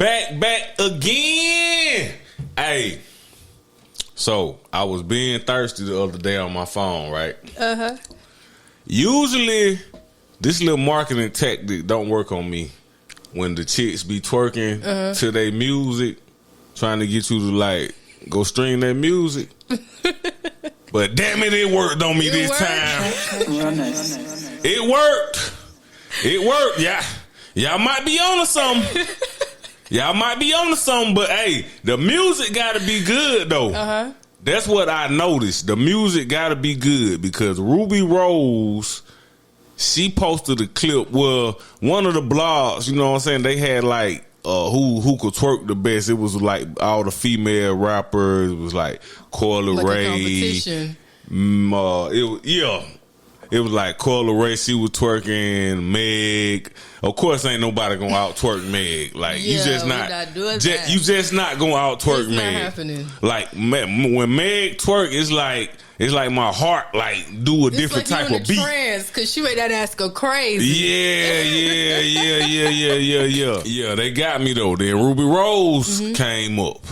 Back again. Hey, so I was being thirsty the other day on my phone, right? Usually, this little marketing tactic don't work on me when the chicks be twerking to their music, trying to get you to like go stream their music. But damn it, it worked on me this time. It worked. It worked. Yeah, y'all might be on to something. Y'all might be on to something, but hey, the music gotta be good though. That's what I noticed. The music gotta be good because Ruby Rose, she posted a clip. Well, one of the blogs, you know what I'm saying, they had like who could twerk the best. It was like all the female rappers. It was like Coyle Ray. Competition. It was like Coyle Ray. She was twerking. Meg. Of course, ain't nobody gonna out twerk Meg. Like you just not doing that. You just not gonna out twerk Meg. Meg. Not happening. Like when Meg twerk, it's like my heart like do a different type of beat. Because she made that ass go crazy. Yeah. They got me though. Then Ruby Rose came up.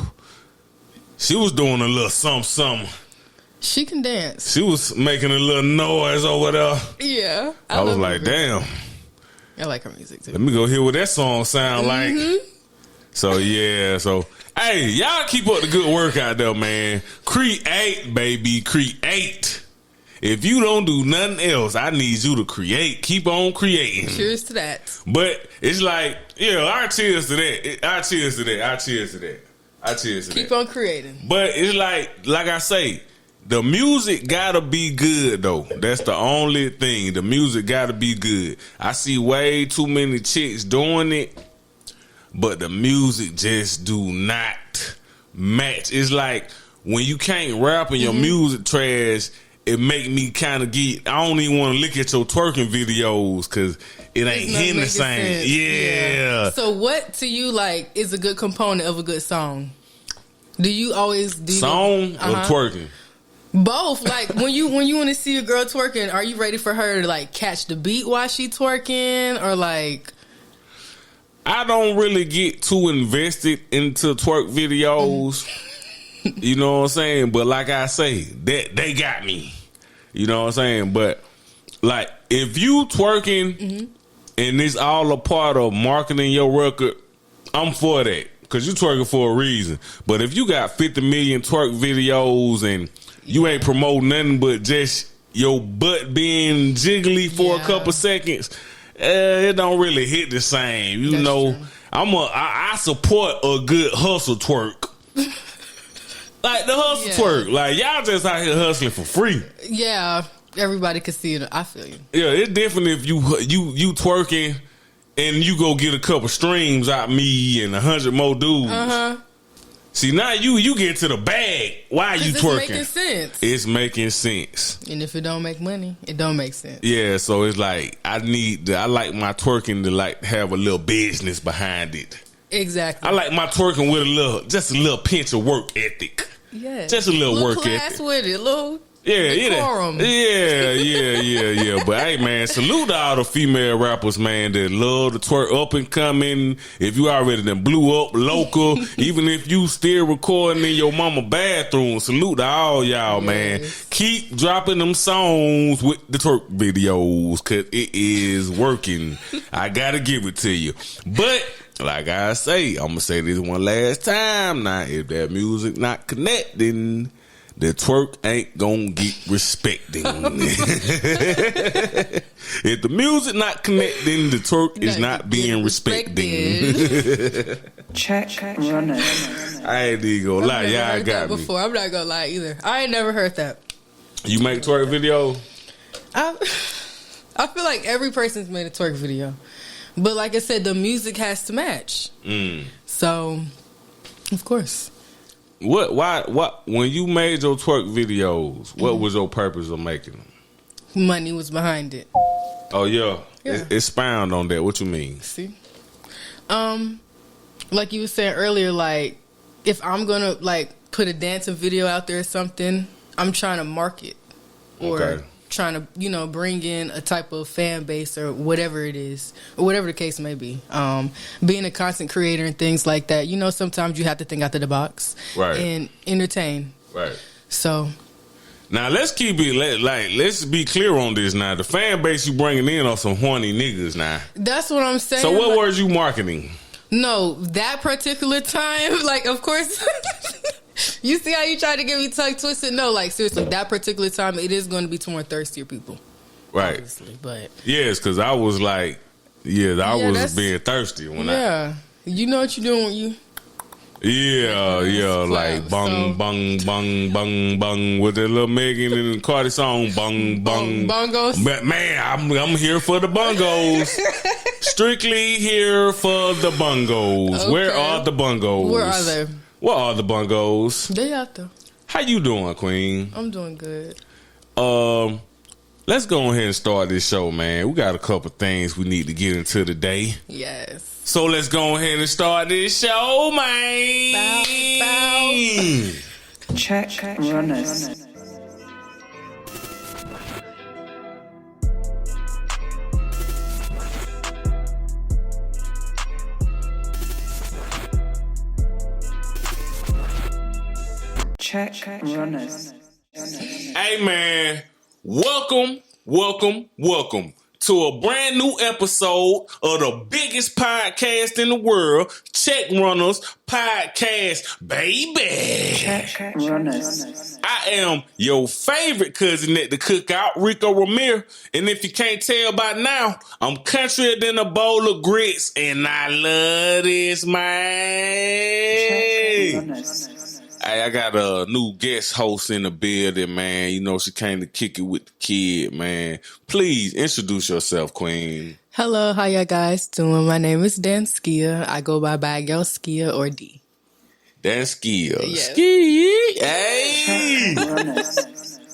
She was doing a little something. She can dance. She was making a little noise over there. Yeah. I was like, damn. I like her music too. Let me go hear what that song sound like. So hey, y'all keep up the good work out there, man. Create, baby, create. If you don't do nothing else, I need you to create. Keep on creating. Cheers to that. But it's like, our cheers to that. Our cheers to that. Keep on creating. But it's like I say, the music gotta be good though. That's the only thing. The music gotta be good. I see way too many chicks doing it, but the music just do not match. It's like when you can't rap and your music trash, it make me kind of I don't even want to look at your twerking videos because it ain't hitting the same. Yeah. So what to you like is a good component of a good song? Do you always do song or twerking? Both. Like when you want to see a girl twerking, are you ready for her to like catch the beat while she twerking, or like? I don't really get too invested into twerk videos. You know what I'm saying? But like I say, they got me. You know what I'm saying? But like if you twerking and it's all a part of marketing your record, I'm for that. Cause you twerking for a reason. But if you got 50 million twerk videos and you ain't promoting nothing but just your butt being jiggly for a couple seconds, it don't really hit the same. You know, true. I support a good hustle twerk. Like the hustle twerk. Like y'all just out here hustling for free. Yeah, everybody can see it. I feel you. Yeah, it's different if you twerking and you go get a couple streams out me and 100 more dudes. See, now you get to the bag. Why are you twerking? It's making sense. It's making sense. And if it don't make money, it don't make sense. Yeah, so it's like I like my twerking to like have a little business behind it. Exactly. I like my twerking with just a little pinch of work ethic. Yeah. Just a little work class ethic. with it, little decorum. Yeah. But hey, man, salute to all the female rappers, man, that love to twerk, up and coming. If you already done blew up local, even if you still recording in your mama bathroom, salute to all y'all, man. Keep dropping them songs with the twerk videos, cause it is working. I gotta give it to you. But like I say, I'm gonna say this one last time now. If that music not connecting, the twerk ain't gonna get respecting. If the music not connecting, the twerk is not being respecting. Check running. I ain't even gonna lie, y'all got me. Before. I'm not gonna lie either. I ain't never heard that. You make twerk video? I feel like every person's made a twerk video, but like I said, the music has to match. So, of course. Why when you made your twerk videos, what was your purpose of making them? Money was behind it. Oh yeah. Expound on that. What you mean? See, like you were saying earlier, like if I'm gonna like put a dancing video out there or something, I'm trying to market or trying to, bring in a type of fan base or whatever it is, or whatever the case may be. Being a content creator and things like that, sometimes you have to think out of the box, right, and entertain, right. So now let's keep it let's be clear on this. Now the fan base you bringing in are some horny niggas. Now that's what I'm saying. So what words you marketing? No, that particular time, like, of course. You see how you try to get me tongue twisted? No, like, seriously, that particular time, it is going to be toward thirstier people. Right. Obviously, but. Yes, because I was like, I was being thirsty when you know what you're doing when you. Like bung, bung, bung, bung, bung with the little Megan and Cardi song, bung, bung. Bongos. But man, I'm here for the bongos. Strictly here for the bongos. Okay. Where are the bongos? Where are they? What are the bongos? They out there. How you doing, Queen? I'm doing good. Let's go ahead and start this show, man. We got a couple things we need to get into today. Yes. So let's go ahead and start this show, man. Bow. Check runners. Check runners. Hey man, welcome to a brand new episode of the biggest podcast in the world, Check Runners Podcast, baby. Check runners. I am your favorite cousin at the cookout, Rico Ramirez, and if you can't tell by now, I'm countryer than a bowl of grits, and I love this, man. Check runners. Hey, I got a new guest host in the building, man. She came to kick it with the kid, man. Please introduce yourself, Queen. Hello, how y'all guys doing? My name is Dan Skia. I go by Bagel Skia or D. Dan Skia. Yes. Ski. Hey.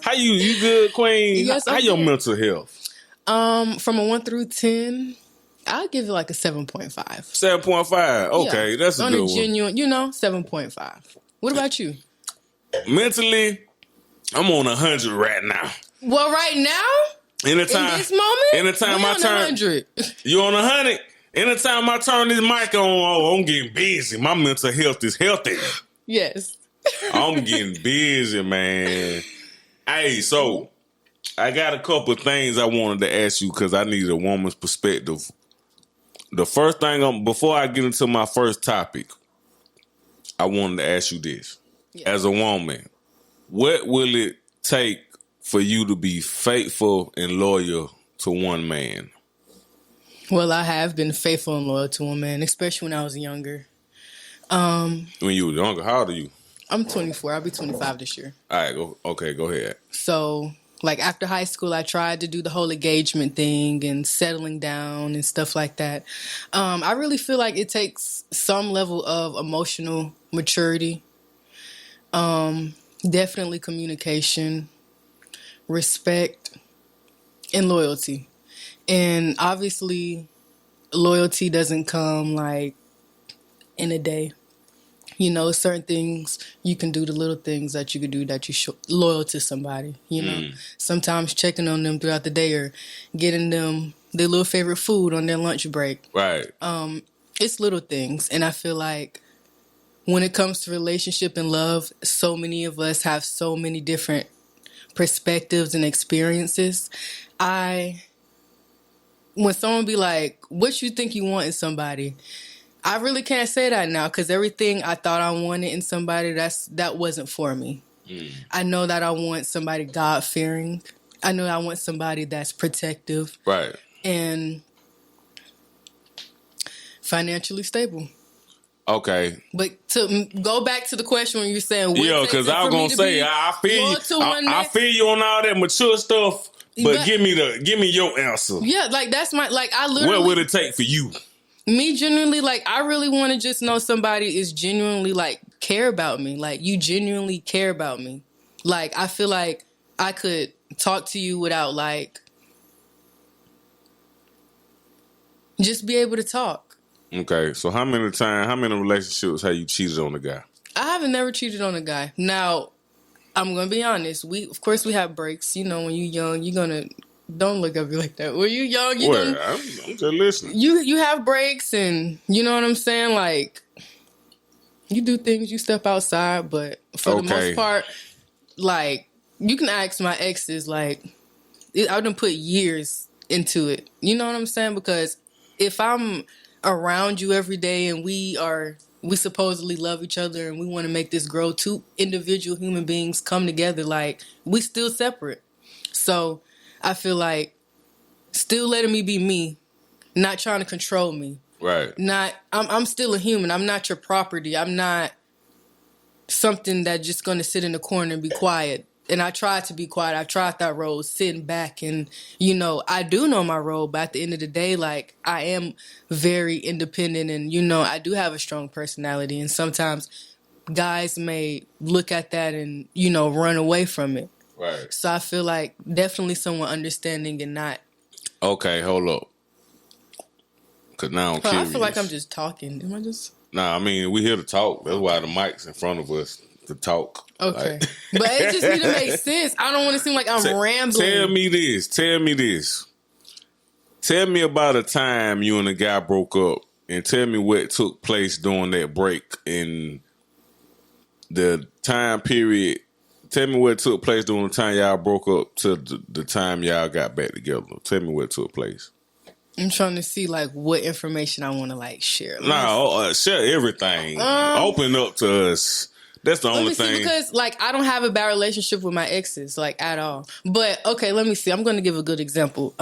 How you good, Queen? Yes, how your mental health? From a 1 through 10, I'll give it like a 7.5. 7.5. Okay, yeah. That's a good one. On a genuine, 7.5. What about you? Mentally, I'm on 100 right now. Well, right now? In this moment? Anytime I turn 100. You on 100? Anytime I turn this mic on, I'm getting busy. My mental health is healthy. Yes. I'm getting busy, man. Hey, so I got a couple of things I wanted to ask you because I need a woman's perspective. The first thing, before I get into my first topic, I wanted to ask you this. Yeah. As a woman, what will it take for you to be faithful and loyal to one man? Well, I have been faithful and loyal to one man, especially when I was younger. When you were younger, how old are you? I'm 24. I'll be 25 this year. All right, go ahead. So, like, after high school, I tried to do the whole engagement thing and settling down and stuff like that. I really feel like it takes some level of emotional maturity. Definitely communication, respect, and loyalty. And obviously, loyalty doesn't come, like, in a day. Certain things you can do, the little things that you could do that you show loyal to somebody, Sometimes checking on them throughout the day or getting them their little favorite food on their lunch break. Right. It's little things. And I feel like when it comes to relationship and love, so many of us have so many different perspectives and experiences. When someone be like, what you think you want in somebody? I really can't say that now because everything I thought I wanted in somebody, that wasn't for me. I know that I want somebody God-fearing. I know I want somebody that's protective. Right. And financially stable. Okay. But to go back to the question when you're saying... because I was going to say, I feel you on all that mature stuff, but give me your answer. Yeah, like that's my... Like I literally... What would it take for you? Me genuinely, like, I really want to just know somebody is genuinely, like, care about me. Like, you genuinely care about me. Like, I feel like I could talk to you without, like, just be able to talk. Okay, so how many relationships have you cheated on a guy? I haven't never cheated on a guy. Now, I'm gonna be honest. Of course we have breaks. You know, when you're young, you're gonna don't look at me like that. When you're young, I'm just listening. You have breaks, and you know what I'm saying. Like you do things, you step outside, but for the most part, like you can ask my exes. Like I done put years into it. You know what I'm saying? Because if I'm around you every day and we supposedly love each other and we want to make this grow, two individual human beings come together, like we still separate. So I feel like still letting me be me, not trying to control me. Right. I'm still a human. I'm not your property. I'm not something that's just going to sit in the corner and be quiet. And I tried to be quiet. I tried that role, sitting back, and you know, I do know my role, but at the end of the day, like I am very independent, and you know, I do have a strong personality, and sometimes guys may look at that and you know run away from it. Right. So I feel like definitely someone understanding and not. Okay, hold up. Cause now I'm curious. I feel like I'm just talking. Am I just? Nah, I mean we here to talk. That's why the mic's in front of us to talk. Okay. Like. But it just need to make sense. I don't want to seem like I'm rambling. Tell me this. Tell me about a time you and a guy broke up, and tell me what took place during that break in the time period. Tell me what took place during the time y'all broke up to the time y'all got back together. Tell me what took place. I'm trying to see like what information I want to like share. Share everything. Open up to us. That's the only thing. Because like I don't have a bad relationship with my exes like at all. But okay, let me see. I'm going to give a good example.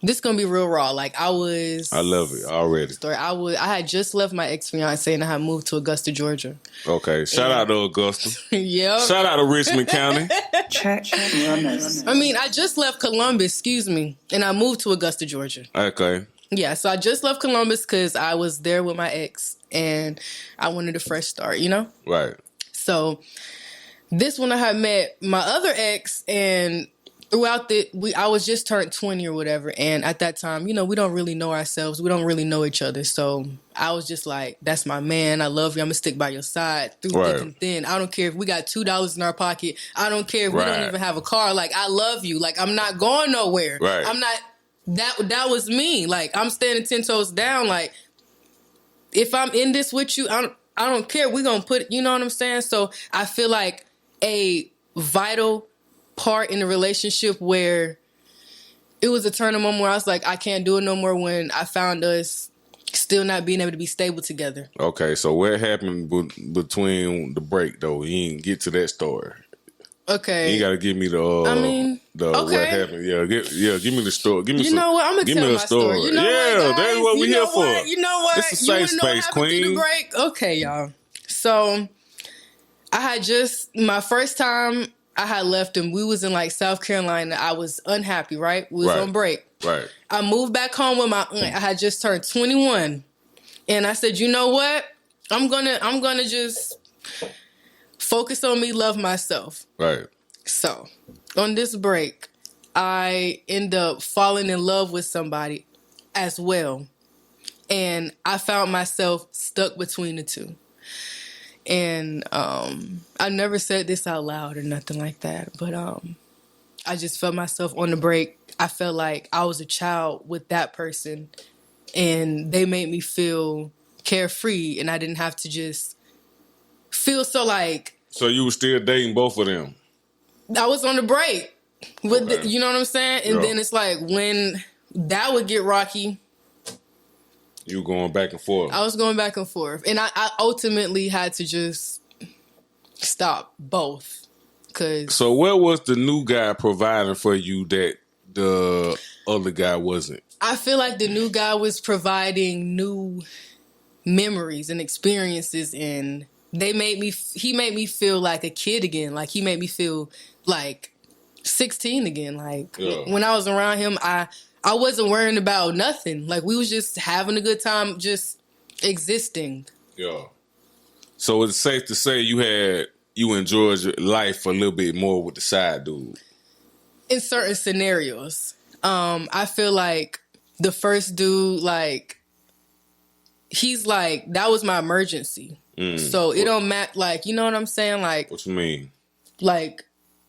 This is going to be real raw. Like I love it already. I had just left my ex-fiance and I had moved to Augusta, Georgia. Okay. Shout out to Augusta. Yep. Shout out to Richmond County. Check runners. I mean, I just left Columbus, and I moved to Augusta, Georgia. Okay. Yeah, so I just left Columbus because I was there with my ex and I wanted a fresh start, you know? Right. So this one I had met my other ex, and throughout I was just turned 20 or whatever. And at that time, you know, we don't really know ourselves. We don't really know each other. So I was just like, that's my man. I love you. I'm going to stick by your side through thick and thin. I don't care if we got $2 in our pocket. I don't care if we don't even have a car. Like, I love you. Like, I'm not going nowhere. Right. I'm not... That was me. Like, I'm standing 10 toes down. Like, if I'm in this with you, I don't care. We're going to put, you know what I'm saying? So I feel like a vital part in the relationship where it was a turning moment where I was like, I can't do it no more, when I found us still not being able to be stable together. Okay, so what happened between the break, though? You didn't get to that story. Okay. You got to give me what happened. Yeah, give me the story. Give me you know what? I'm going to tell my story. You know what, that's what we're here for. You know what? It's a safe space, queen. The break? Okay, y'all. So, I had my first time I had left him, we was in like South Carolina. I was unhappy, right? We was on break. Right. I moved back home with my aunt. I had just turned 21. And I said, you know what? I'm gonna just focus on me, love myself. Right. So, on this break, I end up falling in love with somebody as well. And I found myself stuck between the two. And I never said this out loud or nothing like that. But I just felt myself on the break. I felt like I was a child with that person. And they made me feel carefree. And I didn't have to just feel so like... So you were still dating both of them? I was on the break. With you know what I'm saying? And then it's like when that would get rocky... You going back and forth. I was going back and forth. And I ultimately had to just stop both. So what was the new guy providing for you that the other guy wasn't? I feel like the new guy was providing new memories and experiences, and he made me feel like a kid again. Like he made me feel like 16 again. Like when I was around him, I wasn't worrying about nothing. Like, we was just having a good time, just existing. Yeah. So it's safe to say you enjoyed your life a little bit more with the side dude. In certain scenarios. I feel like the first dude, like, he's like, that was my emergency. So it don't matter, like, you know what I'm saying? Like, what you mean? like,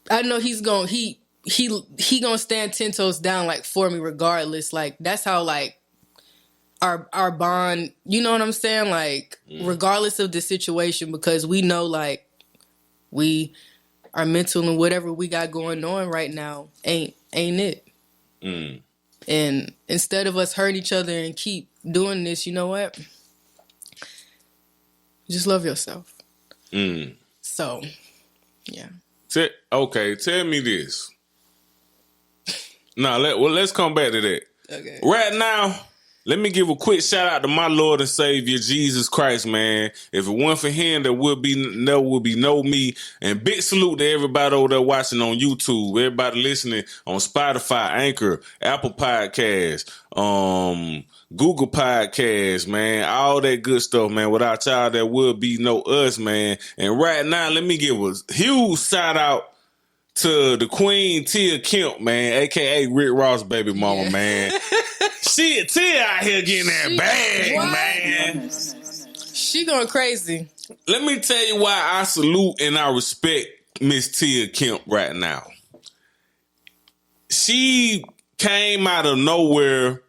I know he's gonna gonna stand 10 toes down, like, for me regardless. Like, that's how, like, our bond, you know what I'm saying? Like, regardless of the situation, because we know, like, our mental and whatever we got going on right now ain't it. And instead of us hurting each other and keep doing this, you know what? Just love yourself. So, yeah. Okay, tell me this. Now, let's come back to that. Okay. Right now, let me give a quick shout out to my Lord and Savior, Jesus Christ, man. If it weren't for him, there would be no me. And big salute to everybody over there watching on YouTube, everybody listening on Spotify, Anchor, Apple Podcasts, Google Podcasts, man. All that good stuff, man. Without y'all, there would be no us, man. And right now, let me give a huge shout out to the Queen Tia Kemp, man, aka Rick Ross' baby mama, man. Tia out here getting that bag, man. She going crazy. Let me tell you why I salute and I respect Miss Tia Kemp right now. She came out of nowhere.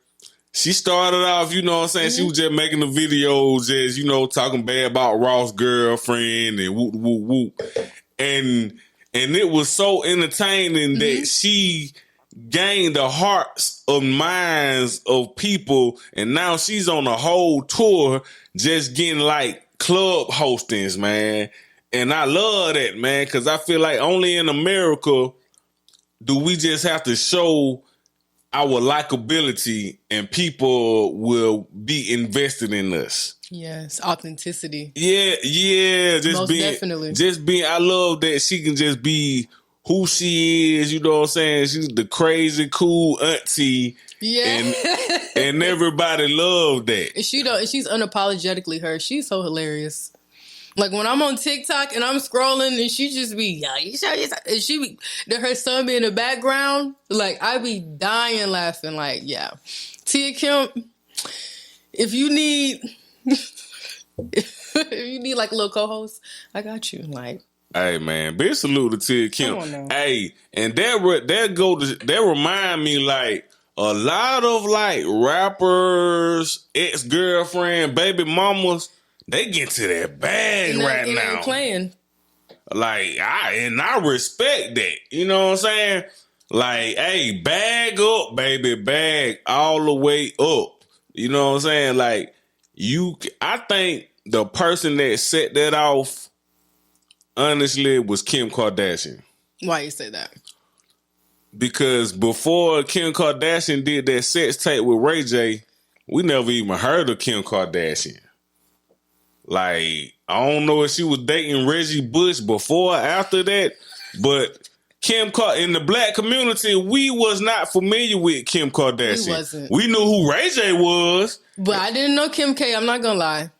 She started off, you know what I'm saying? She was just making the videos, just, you know, talking bad about Ross' girlfriend and whoop, whoop, whoop. And it was so entertaining that she gained the hearts of minds of people, and now she's on a whole tour just getting like club hostings, man. And I love that, man, because I feel like only in America do we just have to show our likability and people will be invested in us. Yes, authenticity. Yeah, Most definitely. I love that she can just be who she is, you know what I'm saying? She's the crazy, cool auntie. Yeah. And everybody loved that. And she's unapologetically her. She's so hilarious. Like, when I'm on TikTok and I'm scrolling and she just be, and she be, her son be in the background, like, I be dying laughing, like, yeah. Tia Kemp, if you need like a little co-host, I got you. Like, hey, man, big salute to Tia Kemp. Hey, and that remind me, like, a lot of, like, rappers, ex-girlfriend, baby mamas, they get to that bag right now. They playing. Like, I respect that. You know what I'm saying? Like, hey, bag up, baby, bag all the way up. You know what I'm saying? Like, I think the person that set that off, honestly, was Kim Kardashian. Why you say that? Because before Kim Kardashian did that sex tape with Ray J, we never even heard of Kim Kardashian. Like, I don't know if she was dating Reggie Bush before or after that, but in the black community, we was not familiar with Kim Kardashian. We wasn't. We knew who Ray J was. But I didn't know Kim K. I'm not gonna lie.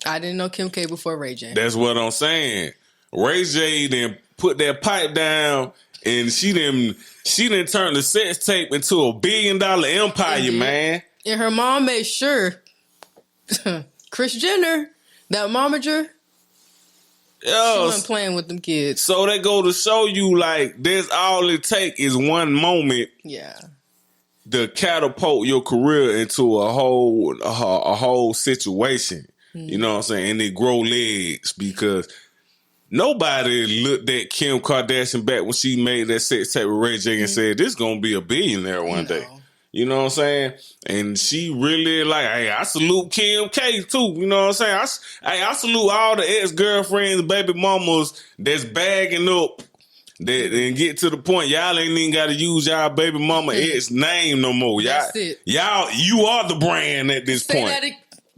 I didn't know Kim K before Ray J. That's what I'm saying. Ray J then put that pipe down, and she done turned the sex tape into $1 billion empire, man. And her mom made sure Kris Jenner, that momager, she wasn't playing with them kids. So they go to show you, like, that's all it take is one moment. Yeah. To catapult your career into a whole situation. You know what I'm saying? And it grow legs, because nobody looked at Kim Kardashian back when she made that sex tape with Ray J and said, this gonna be a billionaire one day. You know what I'm saying? And she really, like, hey, I salute Kim K too. You know what I'm saying? I salute all the ex-girlfriends, baby mamas that's bagging up that and get to the point. Y'all ain't even got to use y'all baby mama ex name no more. That's it. Y'all, you are the brand at this point.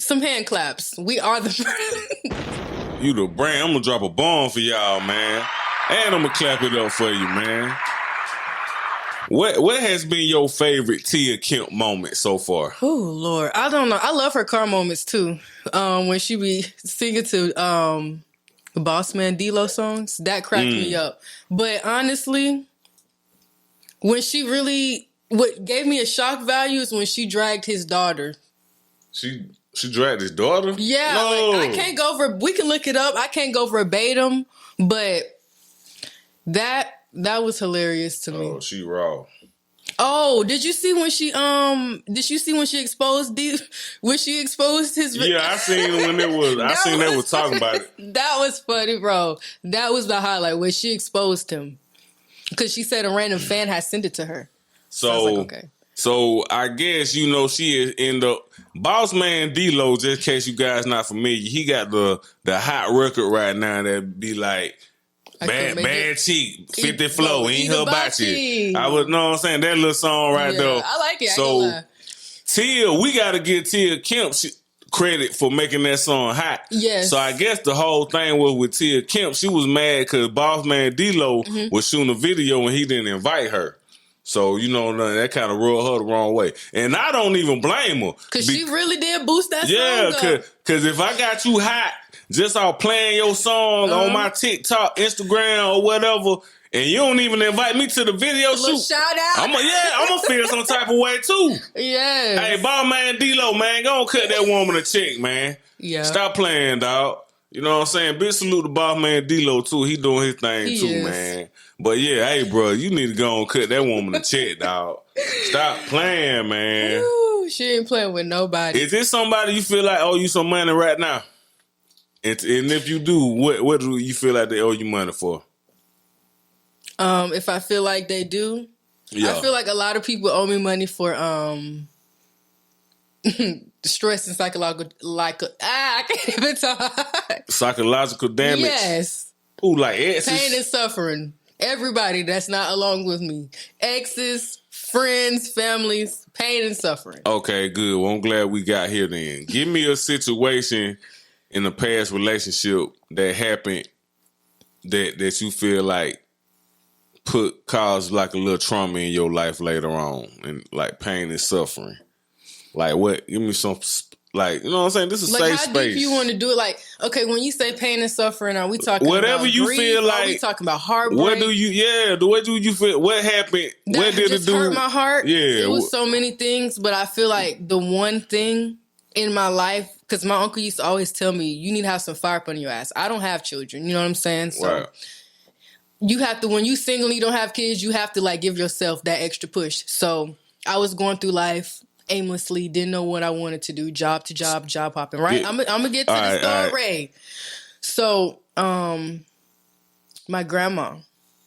Some hand claps. We are the brand. You the brand. I'm gonna drop a bomb for y'all, man. And I'm gonna clap it up for you, man. What has been your favorite Tia Kemp moment so far? Oh, Lord. I don't know. I love her car moments, too. When she be singing to the Boss Man D-Lo songs, that cracked me up. But honestly, when what gave me a shock value is when she dragged his daughter. She dragged his daughter? Yeah. No. Like, I can't go we can look it up. I can't go verbatim, but That was hilarious to me. Oh, she raw. Oh, did you see when she exposed his? Yeah, I seen when it was. I seen they was talking about it. That was funny, bro. That was the highlight when she exposed him because she said a random fan had sent it to her. So I was like, okay. So I guess she is in the Boss Man D-Lo. Just in case you guys not familiar, he got the hot record right now that be like. Bad cheek, 50 flow, ain't her bocce. I was, know what I'm saying? That little song right there. I like it. So, Tia, we got to give Tia Kemp credit for making that song hot. Yes. So, I guess the whole thing was with Tia Kemp. She was mad because Boss Man D-Lo was shooting a video and he didn't invite her. So, that kind of rubbed her the wrong way. And I don't even blame her. Because she really did boost that song up. Yeah, because if I got you hot, just off playing your song on my TikTok, Instagram, or whatever, and you don't even invite me to the video shoot. Shout out. I'm gonna feel some type of way too. Yes. Hey, Boss Man D-Lo, man, go and cut that woman a check, man. Yeah. Stop playing, dog. You know what I'm saying? Big salute to Boss Man D-Lo too. He doing his thing too, man. But yeah, hey, bro, you need to go and cut that woman a check, dog. Stop playing, man. Ooh, she ain't playing with nobody. Is this somebody you feel like owe you some money right now? And if you do, what do you feel like they owe you money for? If I feel like they do, I feel like a lot of people owe me money for stress and psychological, I can't even talk. Psychological damage. Yes. Ooh, like exes. Pain and suffering. Everybody that's not along with me. Exes, friends, families, pain and suffering. Okay, good. Well, I'm glad we got here then. Give me a situation in a past relationship that happened that you feel like caused like a little trauma in your life later on and like pain and suffering. Like what? Give me some, like, you know what I'm saying? This is safe space. Like how deep you want to do it? Like, okay, when you say pain and suffering, are we talking whatever about you grief? feel like? Are we talking about heartbreak? What do you feel? What happened? What did it do? Hurt my heart? Yeah. It was so many things, but I feel like the one thing in my life, because my uncle used to always tell me, you need to have some fire up on your ass. I don't have children, you know what I'm saying? So right. You have to, when you single and you don't have kids, you have to like give yourself that extra push. So I was going through life aimlessly, didn't know what I wanted to do, job to job, job hopping, right? Yeah. I'm gonna get to the story. Right. So my grandma,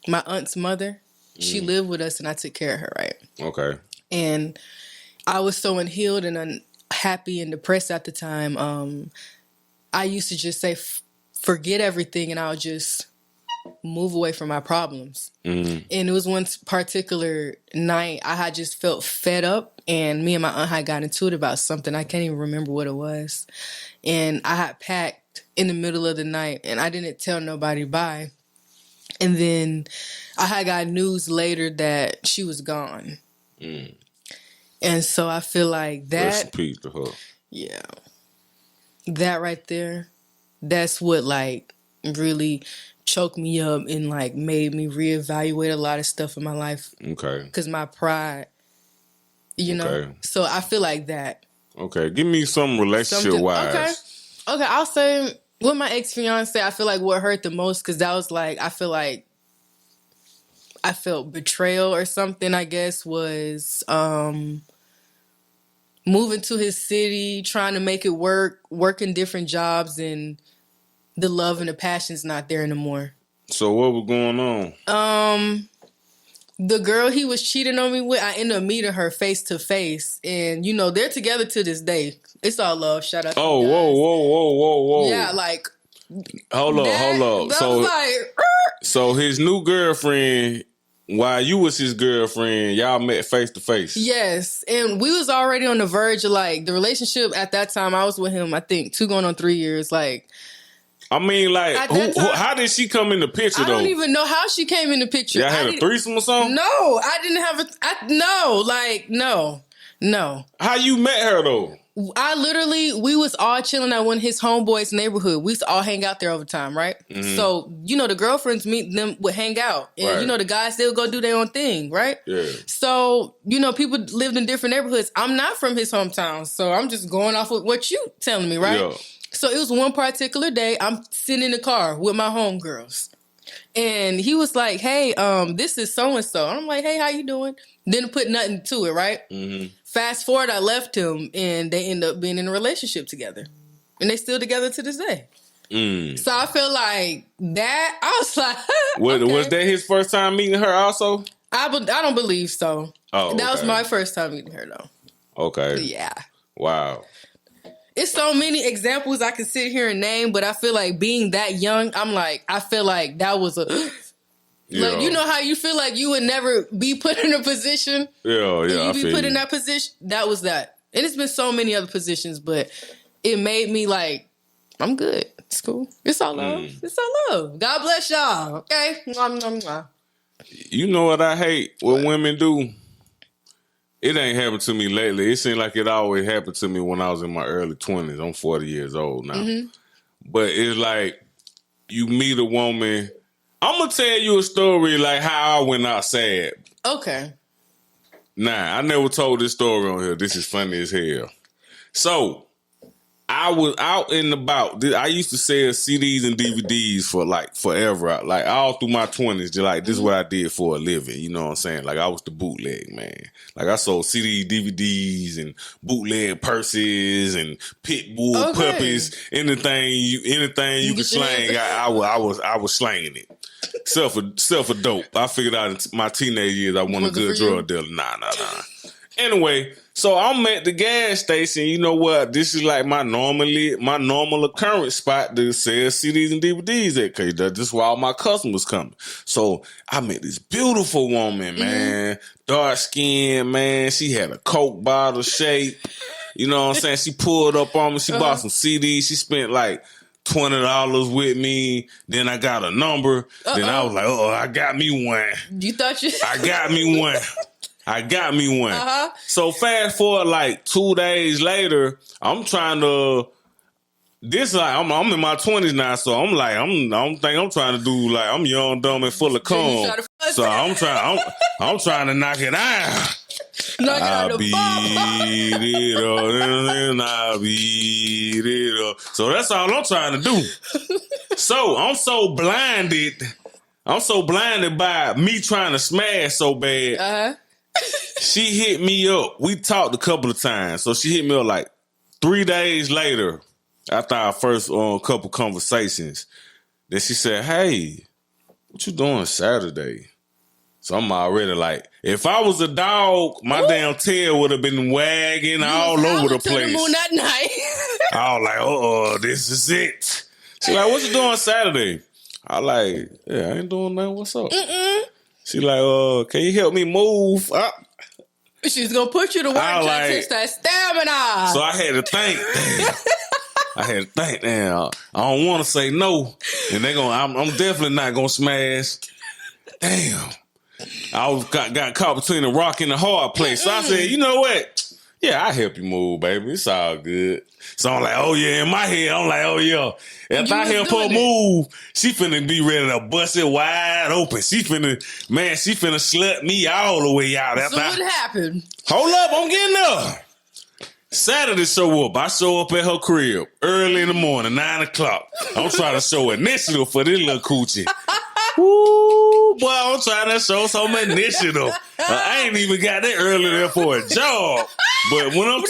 my aunt's mother, she lived with us and I took care of her, right? Okay. And I was so unhealed and unhappy and depressed at the time. I used to just say, forget everything and I'll just move away from my problems. Mm-hmm. And it was one particular night I had just felt fed up and me and my aunt had got into it about something. I can't even remember what it was. And I had packed in the middle of the night and I didn't tell nobody bye. And then I had got news later that she was gone. Mm. And so I feel like that... Rest in peace to her. Yeah. That right there, that's what like really choked me up and like made me reevaluate a lot of stuff in my life. Okay. Because my pride, you know. So I feel like that. Okay. Give me some relationship-wise. Okay, I'll say with my ex-fiance, I feel like what hurt the most, because that was like, I feel like I felt betrayal or something, I guess, was moving to his city, trying to make it work, working different jobs, and the love and the passion's not there anymore. So what was going on? The girl he was cheating on me with, I ended up meeting her face to face, and you know they're together to this day. It's all love. Shout out. Oh, whoa! Yeah, like hold up. So his new girlfriend, while you was his girlfriend, y'all met face to face. Yes, and we was already on the verge of like the relationship at that time. I was with him, I think 2 going on 3 years, like. I mean, like, how did she come in the picture, though? I don't even know how she came in the picture. Y'all had a threesome or something? No, I didn't have no. How you met her, though? We was all chilling at one of his homeboys' neighborhood. We used to all hang out there over time, right? Mm-hmm. So, you know, the girlfriends would hang out. And, right. You know, the guys, they'll go do their own thing, right? Yeah. So, you know, people lived in different neighborhoods. I'm not from his hometown, so I'm just going off with what you telling me, right? Yeah. So it was one particular day, I'm sitting in the car with my homegirls. And he was like, hey, this is so-and-so. I'm like, hey, how you doing? Didn't put nothing to it, right? Mm-hmm. Fast forward, I left him, and they end up being in a relationship together. And they still together to this day. So I feel like that, I was like, okay. Was that his first time meeting her also? I don't believe so. Oh, that was okay. my first time meeting her, though. Okay. Yeah. Wow. It's so many examples I can sit here and name, but I feel like being that young, I feel like that was a... Like, you know how you feel like you would never be put in a position? Yeah. You be put in that position? That was that. And it's been so many other positions, but it made me like, I'm good. It's cool. It's all love. It's all love. God bless y'all. Okay? You know what I hate? What women do? It ain't happened to me lately. It seemed like it always happened to me when I was in my early 20s. I'm 40 years old now. Mm-hmm. But it's like you meet a woman. I'm going to tell you a story like how I went outside. Okay. Nah, I never told this story on here. This is funny as hell. So, I was out and about. I used to sell CDs and DVDs for like forever. Like all through my 20s. Just like this is what I did for a living. You know what I'm saying? Like I was the bootleg man. Like I sold CDs, DVDs, and bootleg purses and pit bull puppies. Anything you could slang, I was slanging it. Self for dope. I figured out in my teenage years I want a good drug dealer. Nah. Anyway, so I'm at the gas station. You know what? This is like my normal occurrence spot to sell CDs and DVDs at. Cause this is where all my customers come. So I met this beautiful woman, man. Dark skin, man. She had a Coke bottle shape. You know what I'm saying? She pulled up on me. She bought some CDs. She spent like $20 with me. Then I got a number. Then I was like, I got me one. You thought you... I got me one. So fast forward like 2 days later, I'm trying to. This like I'm in my 20s now, so I'm like I'm trying to do like I'm young, dumb, and full of cum. So I'm trying to knock it out. I beat it up, and I beat it up. So that's all I'm trying to do. So I'm so blinded by me trying to smash so bad. She hit me up. We talked a couple of times. So she hit me up like 3 days later after our first couple conversations. Then she said, hey, what you doing Saturday? So I'm already like, if I was a dog, my damn tail would have been wagging all over the place. That night. I was like, this is it. She like, what you doing Saturday? I like, yeah, I ain't doing nothing. What's up? She like, can you help me move up? She's gonna put you to work to test that stamina. So I had to think, damn. I don't want to say no, and I'm definitely not gonna smash. Damn, I got caught between the rock and the hard place. So I said, you know what? Yeah, I help you move, baby. It's all good. So I'm like, oh yeah, in my head, I'm like, oh yeah. If I help her move, she finna be ready to bust it wide open. She finna slut me all the way out. So what happened? Hold up, I'm getting up. Saturday show up. I show up at her crib early in the morning, 9 o'clock. I'm trying to show initiative for this little coochie. Woo, boy, I'm trying to show some initiative. I ain't even got that early there for a job. But when I'm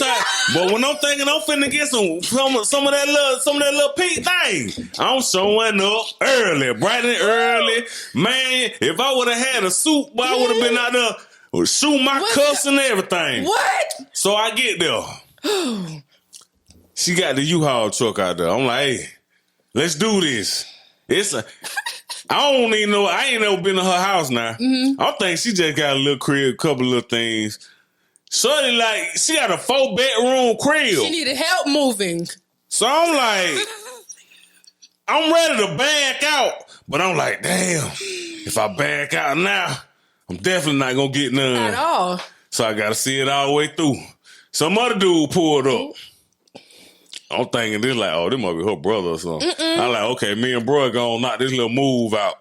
thinking I'm finna get some of that little pink thing, I'm showing up early, bright and early. Man, if I would have had a suit, boy, I would have been out there shooting my cuffs and everything. What? So I get there. She got the U-Haul truck out there. I'm like, hey, let's do this. I don't even know. I ain't never been to her house now. I think she just got a little crib, couple little things. Shorty, like, she got a 4-bedroom crib. She needed help moving. So I'm like, I'm ready to back out. But I'm like, damn, if I back out now, I'm definitely not going to get none. At all. So I got to see it all the way through. Some other dude pulled up. I'm thinking this like, this might be her brother or something. I'm like, okay, me and bro gonna knock this little move out.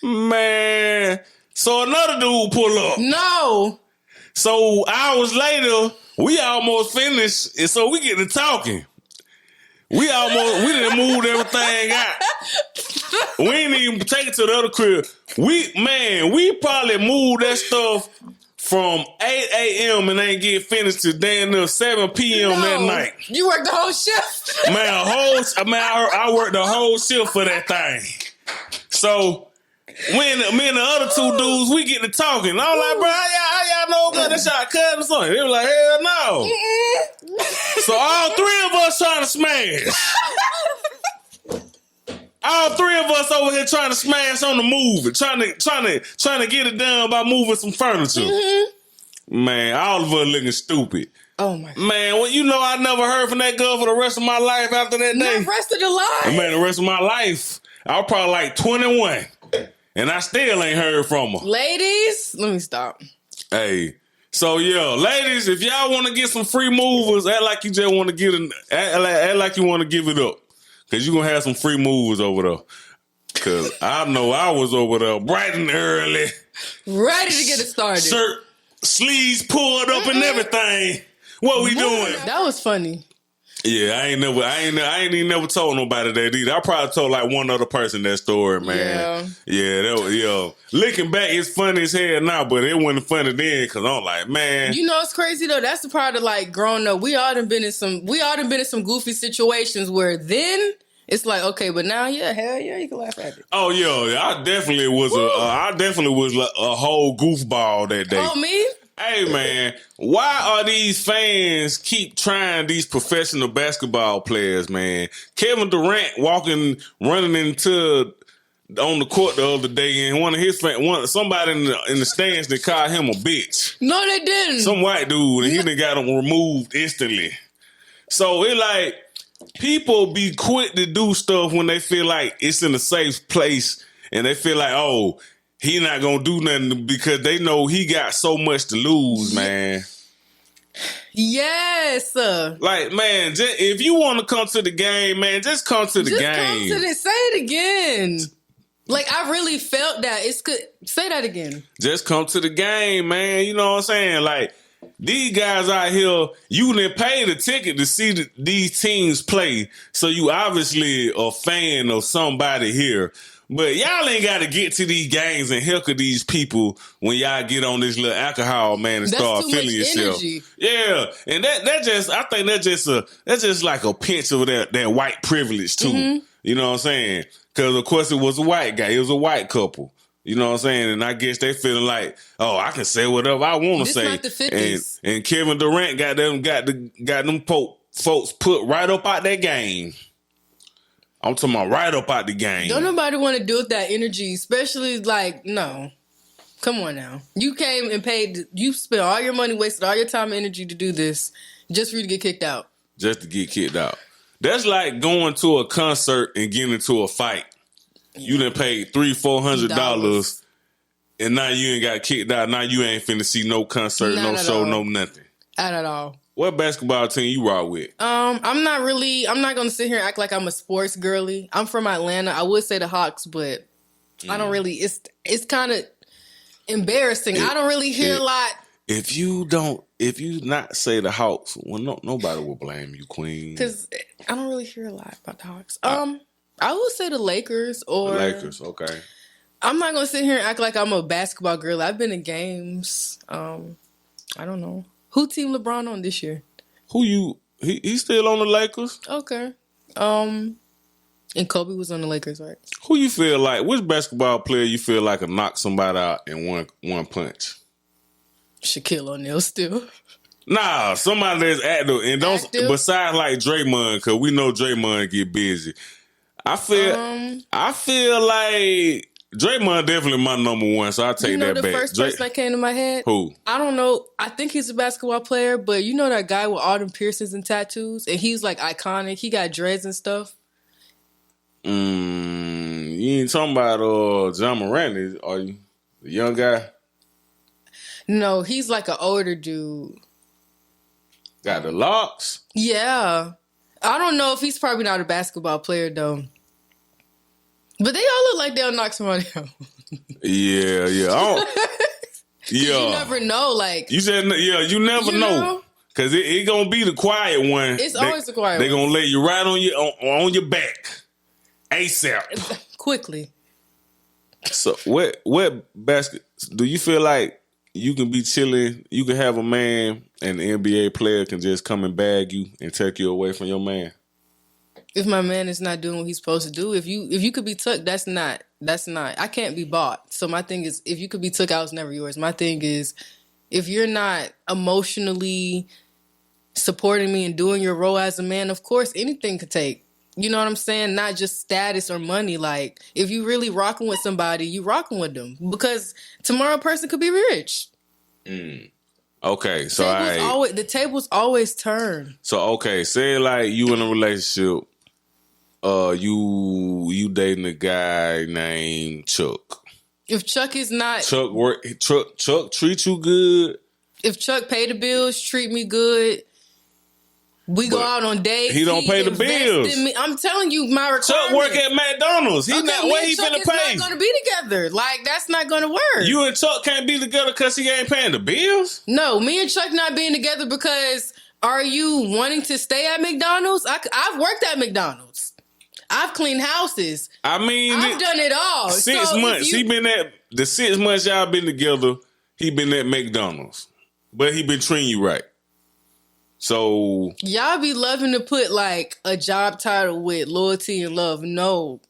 Man. So another dude pull up. No. So hours later, we almost finished, and so we get to talking. We done moved everything out. We ain't even take it to the other crib. We probably moved that stuff from 8 a.m. and ain't get finished till damn near 7 p.m. that night. You worked the whole shift. I worked the whole shift for that thing. So when me and the other two dudes, we get to talking. I'm like, bro, how y'all know that shot cut or something? They were like, hell no. So all three of us trying to smash. All three of us over here trying to smash on the movie, trying to get it done by moving some furniture. Mm-hmm. Man, all of us looking stupid. Oh my God. Man, well, you know I never heard from that girl for the rest of my life after that day. The rest of the life? Man, the rest of my life. I was probably like 21. And I still ain't heard from her. Ladies, let me stop. Hey. So yeah, ladies, if y'all want to get some free movers, act like you just want to get act like you want to give it up. Cause you gonna have some free movers over there. Cause I know I was over there bright and early. Ready to get it started. Shirt, sleeves pulled up and everything. What we doing? That was funny. Yeah, I ain't even never told nobody that either. I probably told like one other person that story, man. Yeah. Looking back, it's funny as hell now, but it wasn't funny then because I'm like, man. You know, it's crazy though. That's the part of like growing up. We all done been in some goofy situations where then it's like, okay, but now, yeah, hell yeah, you can laugh at it. Oh yeah, I definitely was like a whole goofball that day. Oh, me? Hey man, why are these fans keep trying these professional basketball players, man? Kevin Durant running into on the court the other day, and one of his fans, somebody in the stands, they called him a bitch. No, they didn't. Some white dude, and he done got him removed instantly. So it like people be quick to do stuff when they feel like it's in a safe place, and they feel like, oh, he not gonna do nothing because they know he got so much to lose, man. Yes. Like, man, if you want to come to the game, man, just come to the game. Say it again. Like, I really felt that. It's good. Say that again. Just come to the game, man. You know what I'm saying? Like, these guys out here, you didn't pay the ticket to see these teams play, so you obviously a fan of somebody here. But y'all ain't got to get to these games and heckle these people when y'all get on this little alcohol, man, and start feeling yourself. Energy. Yeah, and I think that's just like a pinch of that white privilege too. Mm-hmm. You know what I'm saying? Because of course it was a white guy, it was a white couple. You know what I'm saying? And I guess they feeling like, oh, I can say whatever I want to say. Not the 50s. And Kevin Durant got them folks put right up out that game. I'm talking about right up out the game. Don't nobody want to deal with that energy, especially like, no. Come on now. You came and paid, you spent all your money, wasted all your time and energy to do this just for you to get kicked out. Just to get kicked out. That's like going to a concert and getting into a fight. You done paid $300-$400 and now you ain't got kicked out. Now you ain't finna see no concert, no show, no nothing. Not at all. What basketball team you rock with? I'm not going to sit here and act like I'm a sports girly. I'm from Atlanta. I would say the Hawks, but I don't really, it's kind of embarrassing. I don't really hear a lot. If you not say the Hawks, well, nobody will blame you, Queen. Because I don't really hear a lot about the Hawks. I would say the Lakers or... The Lakers, okay. I'm not going to sit here and act like I'm a basketball girl. I've been in games. I don't know. Who team LeBron on this year? He's still on the Lakers? Okay. And Kobe was on the Lakers, right? Who you feel like, which basketball player you feel like can knock somebody out in one punch? Shaquille O'Neal still. Nah, somebody that's active. And besides like Draymond, because we know Draymond get busy. I feel like Draymond definitely my number one, so I'll take that back. The first person that came to my head? Who? I don't know. I think he's a basketball player, but you know that guy with all them piercings and tattoos? And he's like iconic. He got dreads and stuff. You ain't talking about John Moran, are you? The young guy? No, he's like an older dude. Got the locks? Yeah. I don't know if he's probably not a basketball player, though. But they all look like they'll knock somebody out. Yeah. You never know. Like you said, yeah, you never know. Because it going to be the quiet one. It's always the quiet one. They're going to lay you right on your back. ASAP. quickly. So what basket do you feel like you can be chilling? You can have a man and the NBA player can just come and bag you and take you away from your man. If my man is not doing what he's supposed to do, if you could be took, that's not. I can't be bought. So my thing is, if you could be took, I was never yours. My thing is, if you're not emotionally supporting me and doing your role as a man, of course anything could take. You know what I'm saying? Not just status or money. Like, if you really rocking with somebody, you rocking with them. Because tomorrow a person could be rich. Okay, so the tables always turn. So okay, say like you in a relationship, you dating a guy named Chuck. If Chuck is not Chuck treat you good. If Chuck pay the bills, treat me good. We go out on dates. He don't pay the bills. I'm telling you, my requirement. Chuck work at McDonald's. He not where he finna pay. Not going to be together. Like, that's not going to work. You and Chuck can't be together because he ain't paying the bills? No, me and Chuck not being together because are you wanting to stay at McDonald's? I've worked at McDonald's. I've cleaned houses. I mean, I've done it all. 6 months. He been at the 6 months y'all been together. He been at McDonald's, but he been treating you right. So y'all be loving to put like a job title with loyalty and love. No,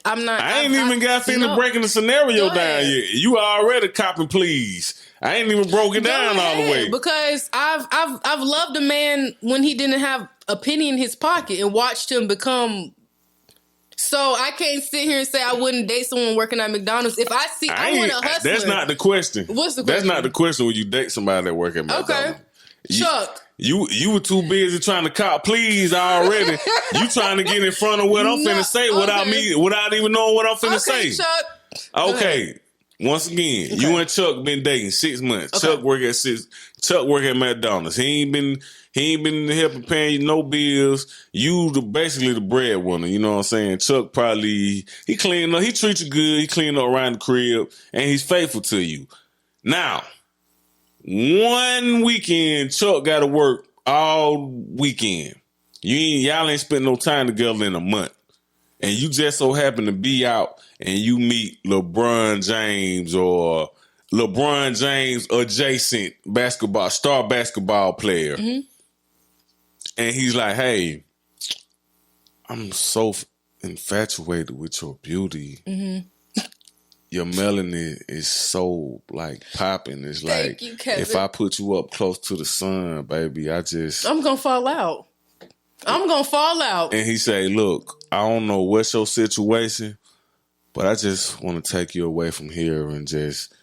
I'm not. I ain't even got finna breaking the scenario down yet. You already copping, please. I ain't even broke it down all the way because I've loved a man when he didn't have a penny in his pocket and watched him become. So I can't sit here and say I wouldn't date someone working at McDonald's if I see I want a hustler. That's not the question. What's the question? That's not the question when you date somebody that work at McDonald's. Okay. Chuck. You were too busy trying to cop please already. You trying to get in front of what I'm finna say without even knowing what I'm finna say. Chuck. Okay. Once again, you and Chuck been dating 6 months. Okay. Chuck work at McDonald's. He ain't been helping paying you no bills. You basically the breadwinner, you know what I'm saying? Chuck probably he clean up, he treats you good, he clean up around the crib, and he's faithful to you. Now, one weekend, Chuck got to work all weekend. Y'all ain't spent no time together in a month. And you just so happen to be out and you meet LeBron James or LeBron James adjacent star basketball player. Mm-hmm. And he's like, hey, I'm so infatuated with your beauty. Mm-hmm. Your melanin is so like popping. It's like if I put you up close to the sun, baby, I'm gonna fall out. And he say, look, I don't know what's your situation, but I just want to take you away from here and just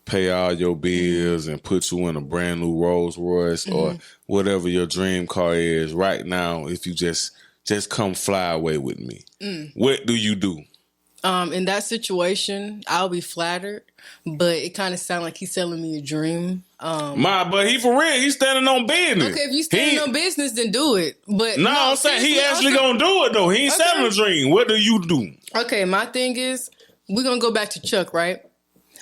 pay all your bills and put you in a brand new Rolls Royce or whatever your dream car is right now. If you just come fly away with me, what do you do? In that situation, I'll be flattered, but it kind of sounds like he's selling me a dream. But he for real, he's standing on business. Okay, if you standing on business, then do it. But no, I'm saying he actually gonna do it though. He ain't selling a dream. What do you do? Okay, my thing is, we're gonna go back to Chuck, right?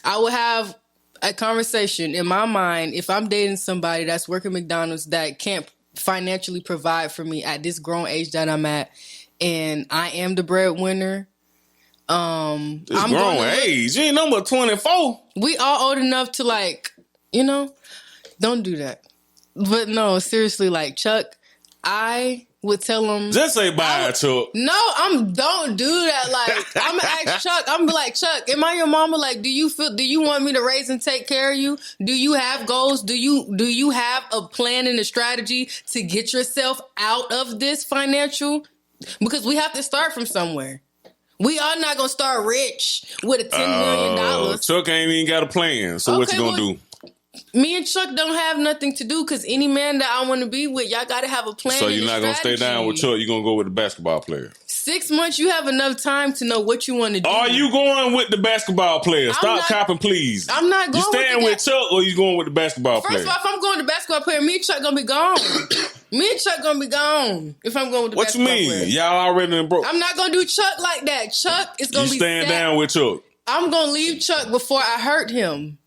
I will have a conversation in my mind if I'm dating somebody that's working McDonald's that can't financially provide for me at this grown age that I'm at, and I am the breadwinner. I'm grown age. You ain't no but 24. We all old enough to don't do that. But no, seriously, like Chuck, I would tell him just say bye, Chuck. No, don't do that. Like I'm gonna ask Chuck. I'm gonna be like, Chuck, am I your mama? Like, do you want me to raise and take care of you? Do you have goals? Do you have a plan and a strategy to get yourself out of this financial? Because we have to start from somewhere. We are not going to start rich with a $10 million. Chuck ain't even got a plan. So what you going to do? Me and Chuck don't have nothing to do because any man that I want to be with, y'all got to have a plan. So you're not going to stay down with Chuck. You're going to go with the basketball player. 6 months, you have enough time to know what you want to do. Are you going with the basketball player? Stop copping, please. I'm not going with You staying with Chuck or you going with the basketball player? First of all, if I'm going with the basketball player, me and Chuck going to be gone. Me and Chuck going to be gone if I'm going with the basketball player. What you mean? Y'all already done broke. I'm not going to do Chuck like that. Chuck is going to be You staying down with Chuck. I'm going to leave Chuck before I hurt him.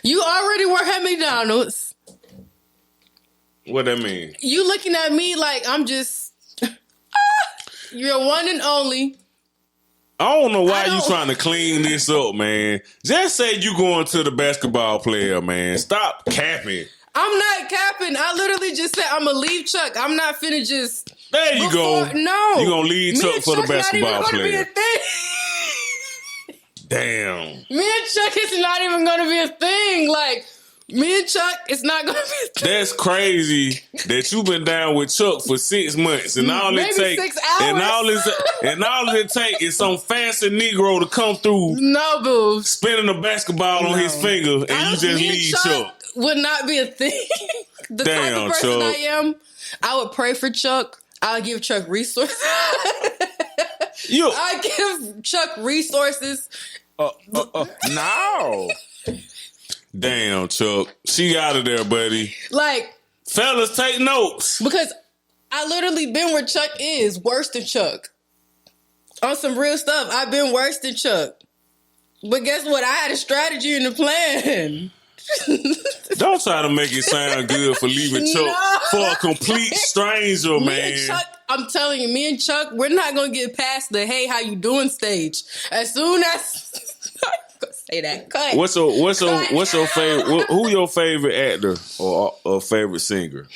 You already work at McDonald's. What that mean? You looking at me like I'm just... You're one and only. I don't know why you trying to clean this up, man. Just say you going to the basketball player, man. Stop capping. I'm not capping. I literally just said I'm gonna leave Chuck. I'm not finna just. There you go. No, you gonna leave Chuck for the basketball not even player. Gonna be a thing. Damn. Me and Chuck is not even gonna be a thing. Like me and Chuck is not gonna be a thing. That's crazy that you've been down with Chuck for 6 months, and all Maybe it takes, 6 hours. and all it takes is some fancy Negro to come through, No, boo, spinning a basketball on his finger, and you just leave Chuck. Would not be a thing. The type of person Chuck. I am, I would pray for Chuck. I would give Chuck resources. I give Chuck resources. No. Damn, Chuck. She out of there, buddy. Like, fellas, take notes. Because I literally been where Chuck is, worse than Chuck. On some real stuff, I've been worse than Chuck. But guess what? I had a strategy and a plan. Don't try to make it sound good for leaving Chuck for a complete stranger, man. Me and Chuck, I'm telling you, me and Chuck, we're not gonna get past the "Hey, how you doing" stage. As soon as I'm gonna say that, cut. What's your favorite? Who your favorite actor or favorite singer?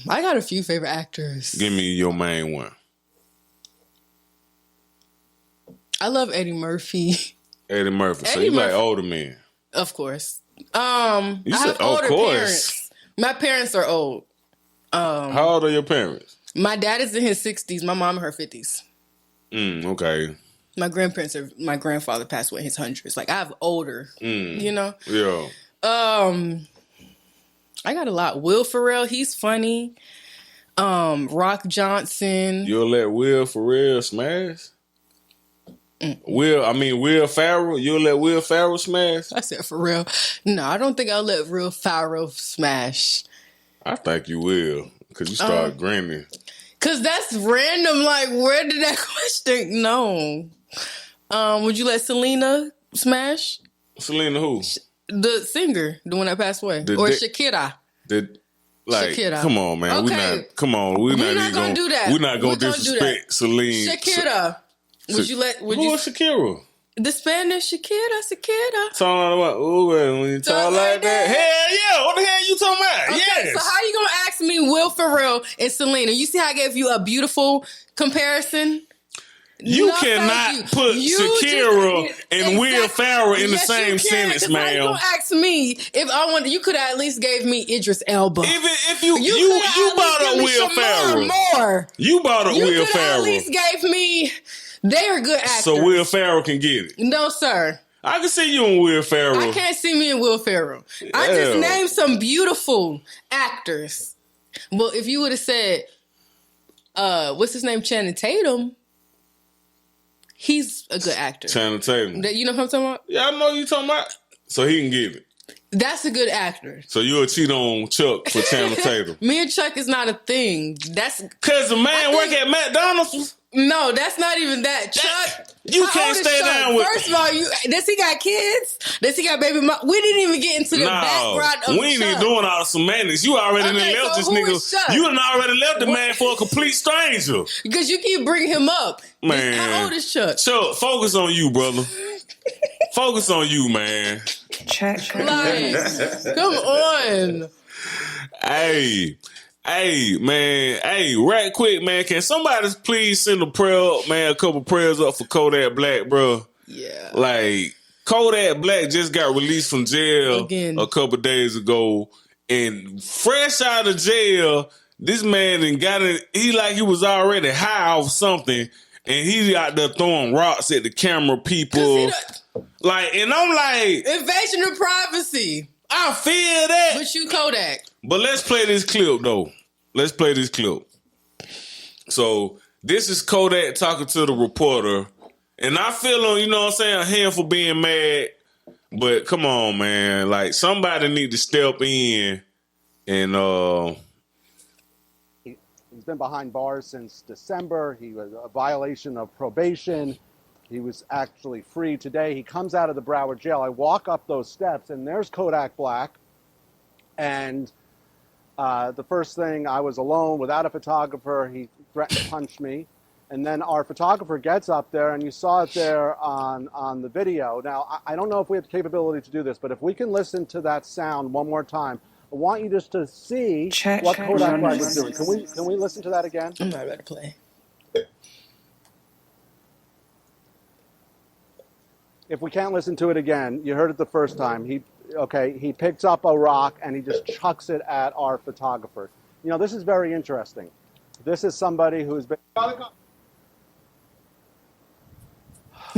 I got a few favorite actors. Give me your main one. I love Eddie Murphy. Eddie Murphy. So you like older men? Of course. I have of older course. parents. My parents are old. How old are your parents? My dad is in his 60s. My mom in her 50s. Okay. My grandfather passed away in his 100s. Like, I have older, you know? Yeah. I got a lot. Will Ferrell, he's funny. Rock Johnson. You'll let Will Ferrell smash? Will Ferrell? You'll let Will Ferrell smash? I said for real. No, I don't think I'll let Will Ferrell smash. I think you will, because you start grinning. Because that's random. Like, where did that question? No. Would you let Selena smash? Selena who? The singer, the one that passed away. Shakira. Shakira. Come on, man. Okay. We're not gonna do that. We're not gonna disrespect Selena. Shakira. Would you let? Who is Shakira? The Spanish Shakira. Talking about when you talk like that. Hell yeah! What the hell you talking about? Okay, yes. So how you gonna ask me Will Ferrell and Selena? You see how I gave you a beautiful comparison? You cannot put Shakira and Will Ferrell in the same sentence, man. How you gonna ask me if I wanted? You could have at least gave me Idris Elba. Even if you brought up Will Ferrell, you brought up Will Ferrell. At least gave me. They are good actors. So Will Ferrell can get it. No, sir. I can see you and Will Ferrell. I can't see me and Will Ferrell. I just named some beautiful actors. Well, if you would have said, what's his name, Channing Tatum, he's a good actor. Channing Tatum. You know what I'm talking about? Yeah, I know you talking about. So he can get it. That's a good actor. So you'll cheat on Chuck for Channing Tatum. Me and Chuck is not a thing. That's because the man work at McDonald's. No, that's not even that. Chuck, you can't stay down with. First of all, does he got kids? Does he got baby mama? We didn't even get into the background of we ain't even doing all the semantics. You already left this nigga. You done already left the man for a complete stranger. Because you keep bringing him up. Man. How old is Chuck? Chuck, focus on you, brother. Focus on you, man. Check. Like, come on. Hey, man. Hey, right quick, man. Can somebody please send a prayer up, man? A couple prayers up for Kodak Black, bro. Yeah. Like, Kodak Black just got released from jail a couple days ago. And fresh out of jail, this man he was already high off something. And he out there throwing rocks at the camera people. And I'm like... Invasion of privacy. I feel that. But you Kodak. But let's play this clip, though. Let's play this clip. So, this is Kodak talking to the reporter. And I feel, you know what I'm saying, a hand for being mad. But come on, man. Like, somebody need to step in and... He's been behind bars since December. He was a violation of probation. He was actually free today. He comes out of the Broward jail. I walk up those steps, and there's Kodak Black. And the first thing, I was alone without a photographer. He threatened to punch me. And then our photographer gets up there, and you saw it there on the video. Now, I don't know if we have the capability to do this, but if we can listen to that sound one more time, I want you just to see what Kodak Black was doing. Can we listen to that again? I'm not about to play. If we can't listen to it again, you heard it the first time. He picks up a rock and he just chucks it at our photographer. You know, this is very interesting. This is somebody who's been...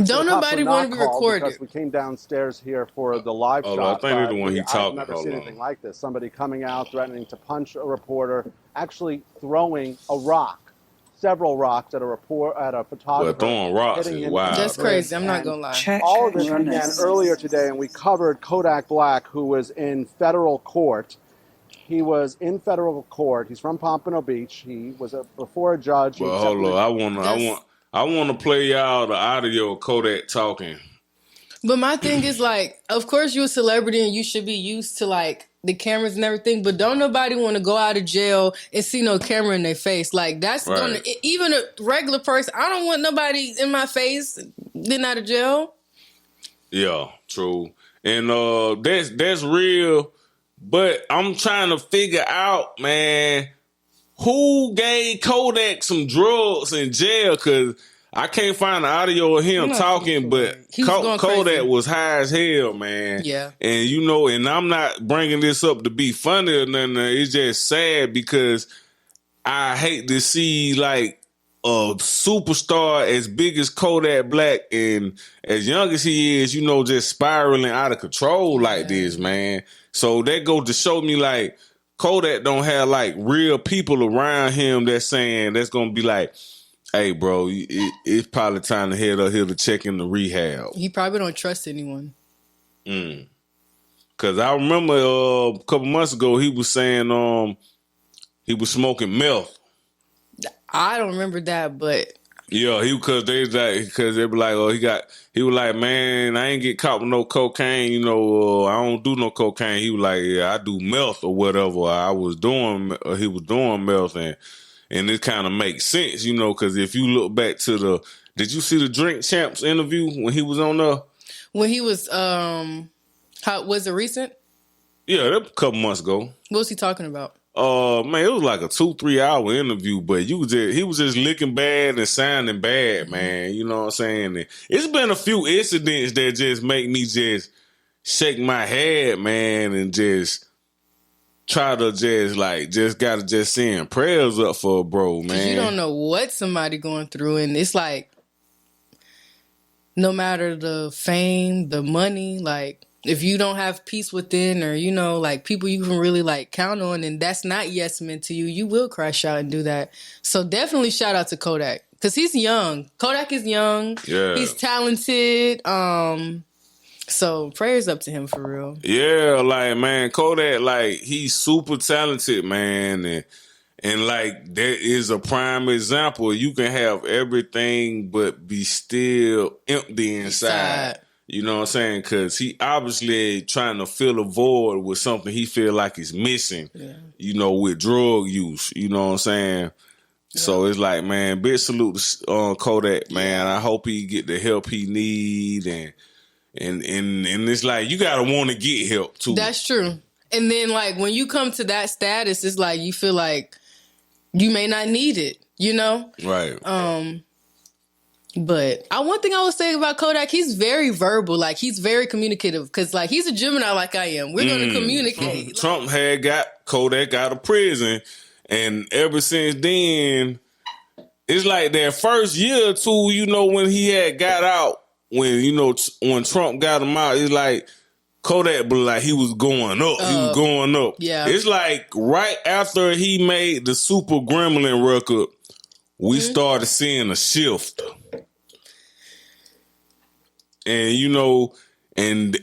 Don't nobody want to be recorded. Because we came downstairs here for the live shot. I think they're the one he talking. I've never seen anything like this. Somebody coming out, threatening to punch a reporter, actually throwing a rock, several rocks at a photographer. But throwing rocks is wild. That's crazy. I'm not going to lie. All of this began earlier today, and we covered Kodak Black, who was in federal court. He was in federal court. He's from Pompano Beach. He was before a judge. Well, hold on. I want to play y'all the audio of Kodak talking. But my thing is, like, of course you're a celebrity and you should be used to, like, the cameras and everything, but don't nobody want to go out of jail and see no camera in their face. Like, that's right. Gonna... Even a regular person, I don't want nobody in my face getting out of jail. Yeah, true. And that's real, but I'm trying to figure out, man, who gave Kodak some drugs in jail, because I can't find the audio of him talking, but Kodak was high as hell, man. Yeah. And, you know, and I'm not bringing this up to be funny or nothing. It's just sad because I hate to see, like, a superstar as big as Kodak Black and as young as he is, you know, just spiraling out of control like this, man. So that goes to show me, like, Kodak don't have, like, real people around him that's saying, that's going to be like, hey, bro, it's probably time to head up here to check in the rehab. He probably don't trust anyone. Because I remember a couple months ago, he was saying he was smoking meth. I don't remember that, but... Yeah, because they be like, oh, he was like, man, I ain't get caught with no cocaine, you know, I don't do no cocaine. He was like, yeah, I do meth or whatever. He was doing meth, and it kind of makes sense, you know, because if you look back to did you see the Drink Champs interview when he was on there? When he was, was it recent? Yeah, that was a couple months ago. What was he talking about? Man, it was like a 2-3 hour interview, but he was just looking bad and sounding bad, man. You know what I'm saying? And it's been a few incidents that just make me just shake my head, man, and just try to just send prayers up for a bro, man. You don't know what somebody going through, and it's like, no matter the fame, the money, like, if you don't have peace within, or, you know, like, people you can really, like, count on, and that's not yes men to you, you will crash out and do that. So definitely shout out to Kodak, because he's young. Kodak is young. Yeah. He's talented. So prayers up to him for real. Yeah, like, man, Kodak, like, he's super talented, man, and like, that is a prime example. You can have everything but be still empty inside. You know what I'm saying? Because he obviously trying to fill a void with something he feel like is missing, you know, with drug use. You know what I'm saying? Yeah. So it's like, man, big salute to Kodak, man. I hope he get the help he need, and it's like, you got to want to get help, too. That's true. And then, like, when you come to that status, it's like you feel like you may not need it, you know? Right. But one thing I would say about Kodak, he's very verbal. Like, he's very communicative. Because, like, he's a Gemini like I am. We're going to communicate. Trump had got Kodak out of prison. And ever since then, it's like that first year or two, you know, when he had got out, when Trump got him out, it's like Kodak, but like he was going up. He was going up. Yeah. It's like right after he made the Super Gremlin record, we started seeing a shift. And, you know, and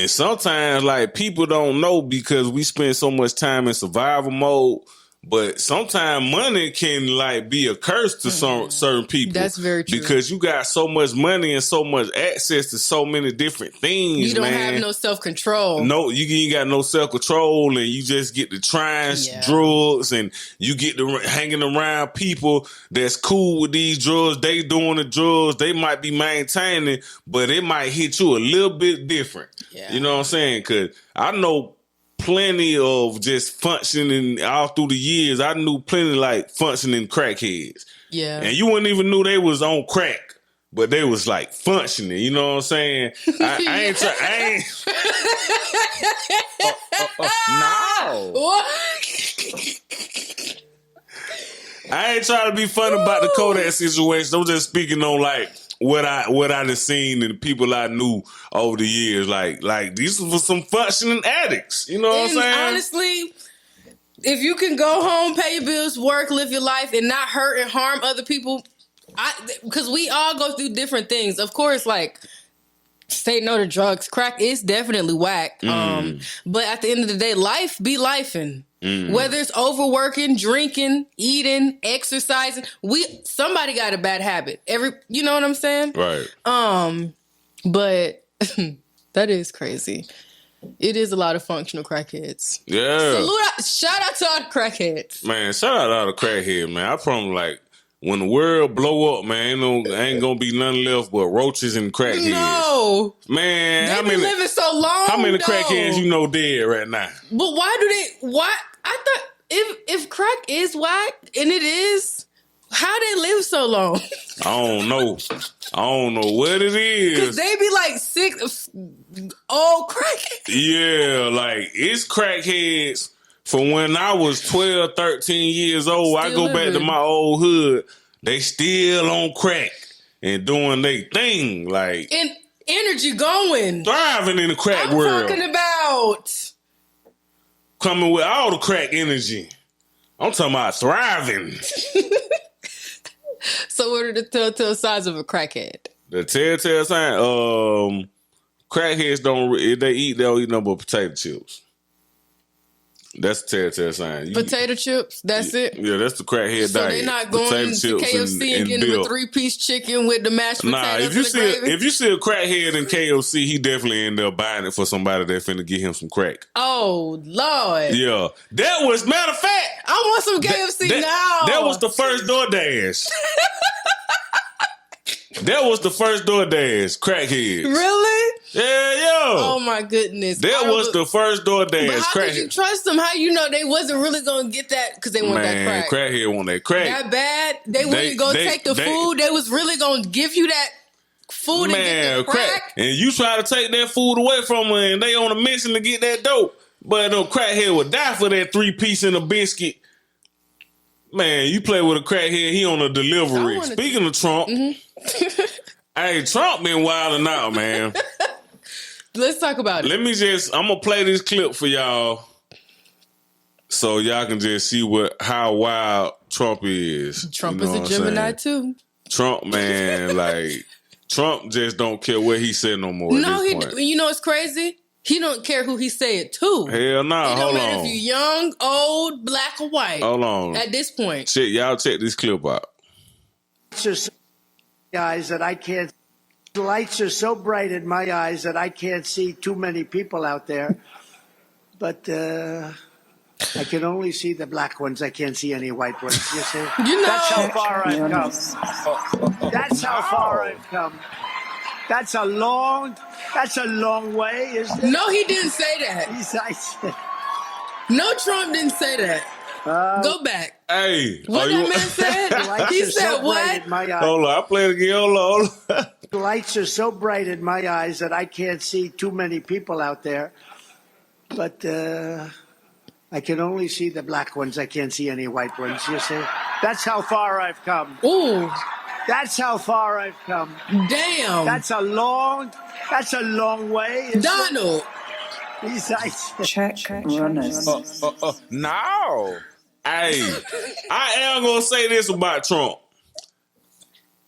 sometimes, like, people don't know because we spend so much time in survival mode. But sometimes money can like be a curse to some certain people. That's very true. Because you got so much money and so much access to so many different things. You don't man. have no self-control. No, you ain't got no self-control, and you just get to trying drugs, and you get to hanging around people that's cool with these drugs. They doing the drugs. They might be maintaining, but it might hit you a little bit different. Yeah. You know what I'm saying? Because I know plenty of just functioning all through the years. I knew plenty like functioning crackheads. Yeah. And you wouldn't even knew they was on crack, but they was like functioning. You know what I'm saying? I ain't no. What? I ain't trying to be funny about the Kodak situation. I'm just speaking on like what I done seen and the people I knew over the years. Like these were some functioning addicts. You know what I'm saying? Honestly, if you can go home, pay your bills, work, live your life, and not hurt and harm other people, because we all go through different things. Of course, like, say no to drugs. Crack is definitely whack. But at the end of the day, life be lifing. Whether it's overworking, drinking, eating, exercising, somebody got a bad habit. You know what I'm saying? Right. But that is crazy. It is a lot of functional crackheads. Yeah. Shout out to all the crackheads. Man, shout out to all the crackheads, man. I promise, like, when the world blow up, man, ain't gonna be nothing left but roaches and crackheads. No. Man, They've been living so long. How many crackheads you know dead right now? But why? I thought if crack is whack, and it is, how they live so long? I don't know what it is. Because they be like sick, old crackheads. Yeah, like, it's crackheads from when I was 12, 13 years old. I go back to my old hood. They still on crack and doing their thing. Like, and energy going. Thriving in the crack world. I'm talking about. Coming with all the crack energy. I'm talking about thriving. So what are the telltale signs of a crackhead? The telltale sign, crackheads don't eat nothing but potato chips. That's the telltale sign. Potato chips, that's it? Yeah, that's the crackhead diet. So they're not going to KFC and getting a 3-piece chicken with the mashed potatoes and the gravy? If you see a crackhead in KFC, he definitely end up buying it for somebody that finna get him some crack. Oh, Lord. Yeah. That was, matter of fact, I want some KFC now. That was the first DoorDash. That was the first DoorDash, crackhead. Really? Yeah. Oh my goodness. That was the first DoorDash, but how could you trust them? How you know they wasn't really going to get that because they want that crack? Crackhead want that crack. That bad? They wouldn't go take the food. They was really going to give you that food and get the crack? And you try to take that food away from them and they on a mission to get that dope. But no crackhead would die for that 3-piece and a biscuit. Man, you play with a crackhead, he on a delivery. Speaking of Trump, hey, Trump been wilding out, man. Let's talk about it. I'm going to play this clip for y'all so y'all can just see how wild Trump is. Trump is a Gemini too. Trump, man, like, Trump just don't care what he said no more. No, you know what's crazy? He don't care who he say it to. Hell no, hold on. It don't matter if you young, old, black, or white. Hold on. At this point. Y'all check this clip out. Eyes that I can't. The lights are so bright in my eyes that I can't see too many people out there. But I can only see the black ones. I can't see any white ones. You see? That's how far I've come. That's how far I've come. That's a long way, isn't it? No, he didn't say that. No, Trump didn't say that. Go back. Hey. What that man said? He said what? Hold on, I'll play it again. Hold on. The lights are so bright in my eyes that I can't see too many people out there. But I can only see the black ones. I can't see any white ones, you see? That's how far I've come. Ooh. That's how far I've come. Damn. That's a long way. Donald. Check runners. No. Hey, I am going to say this about Trump.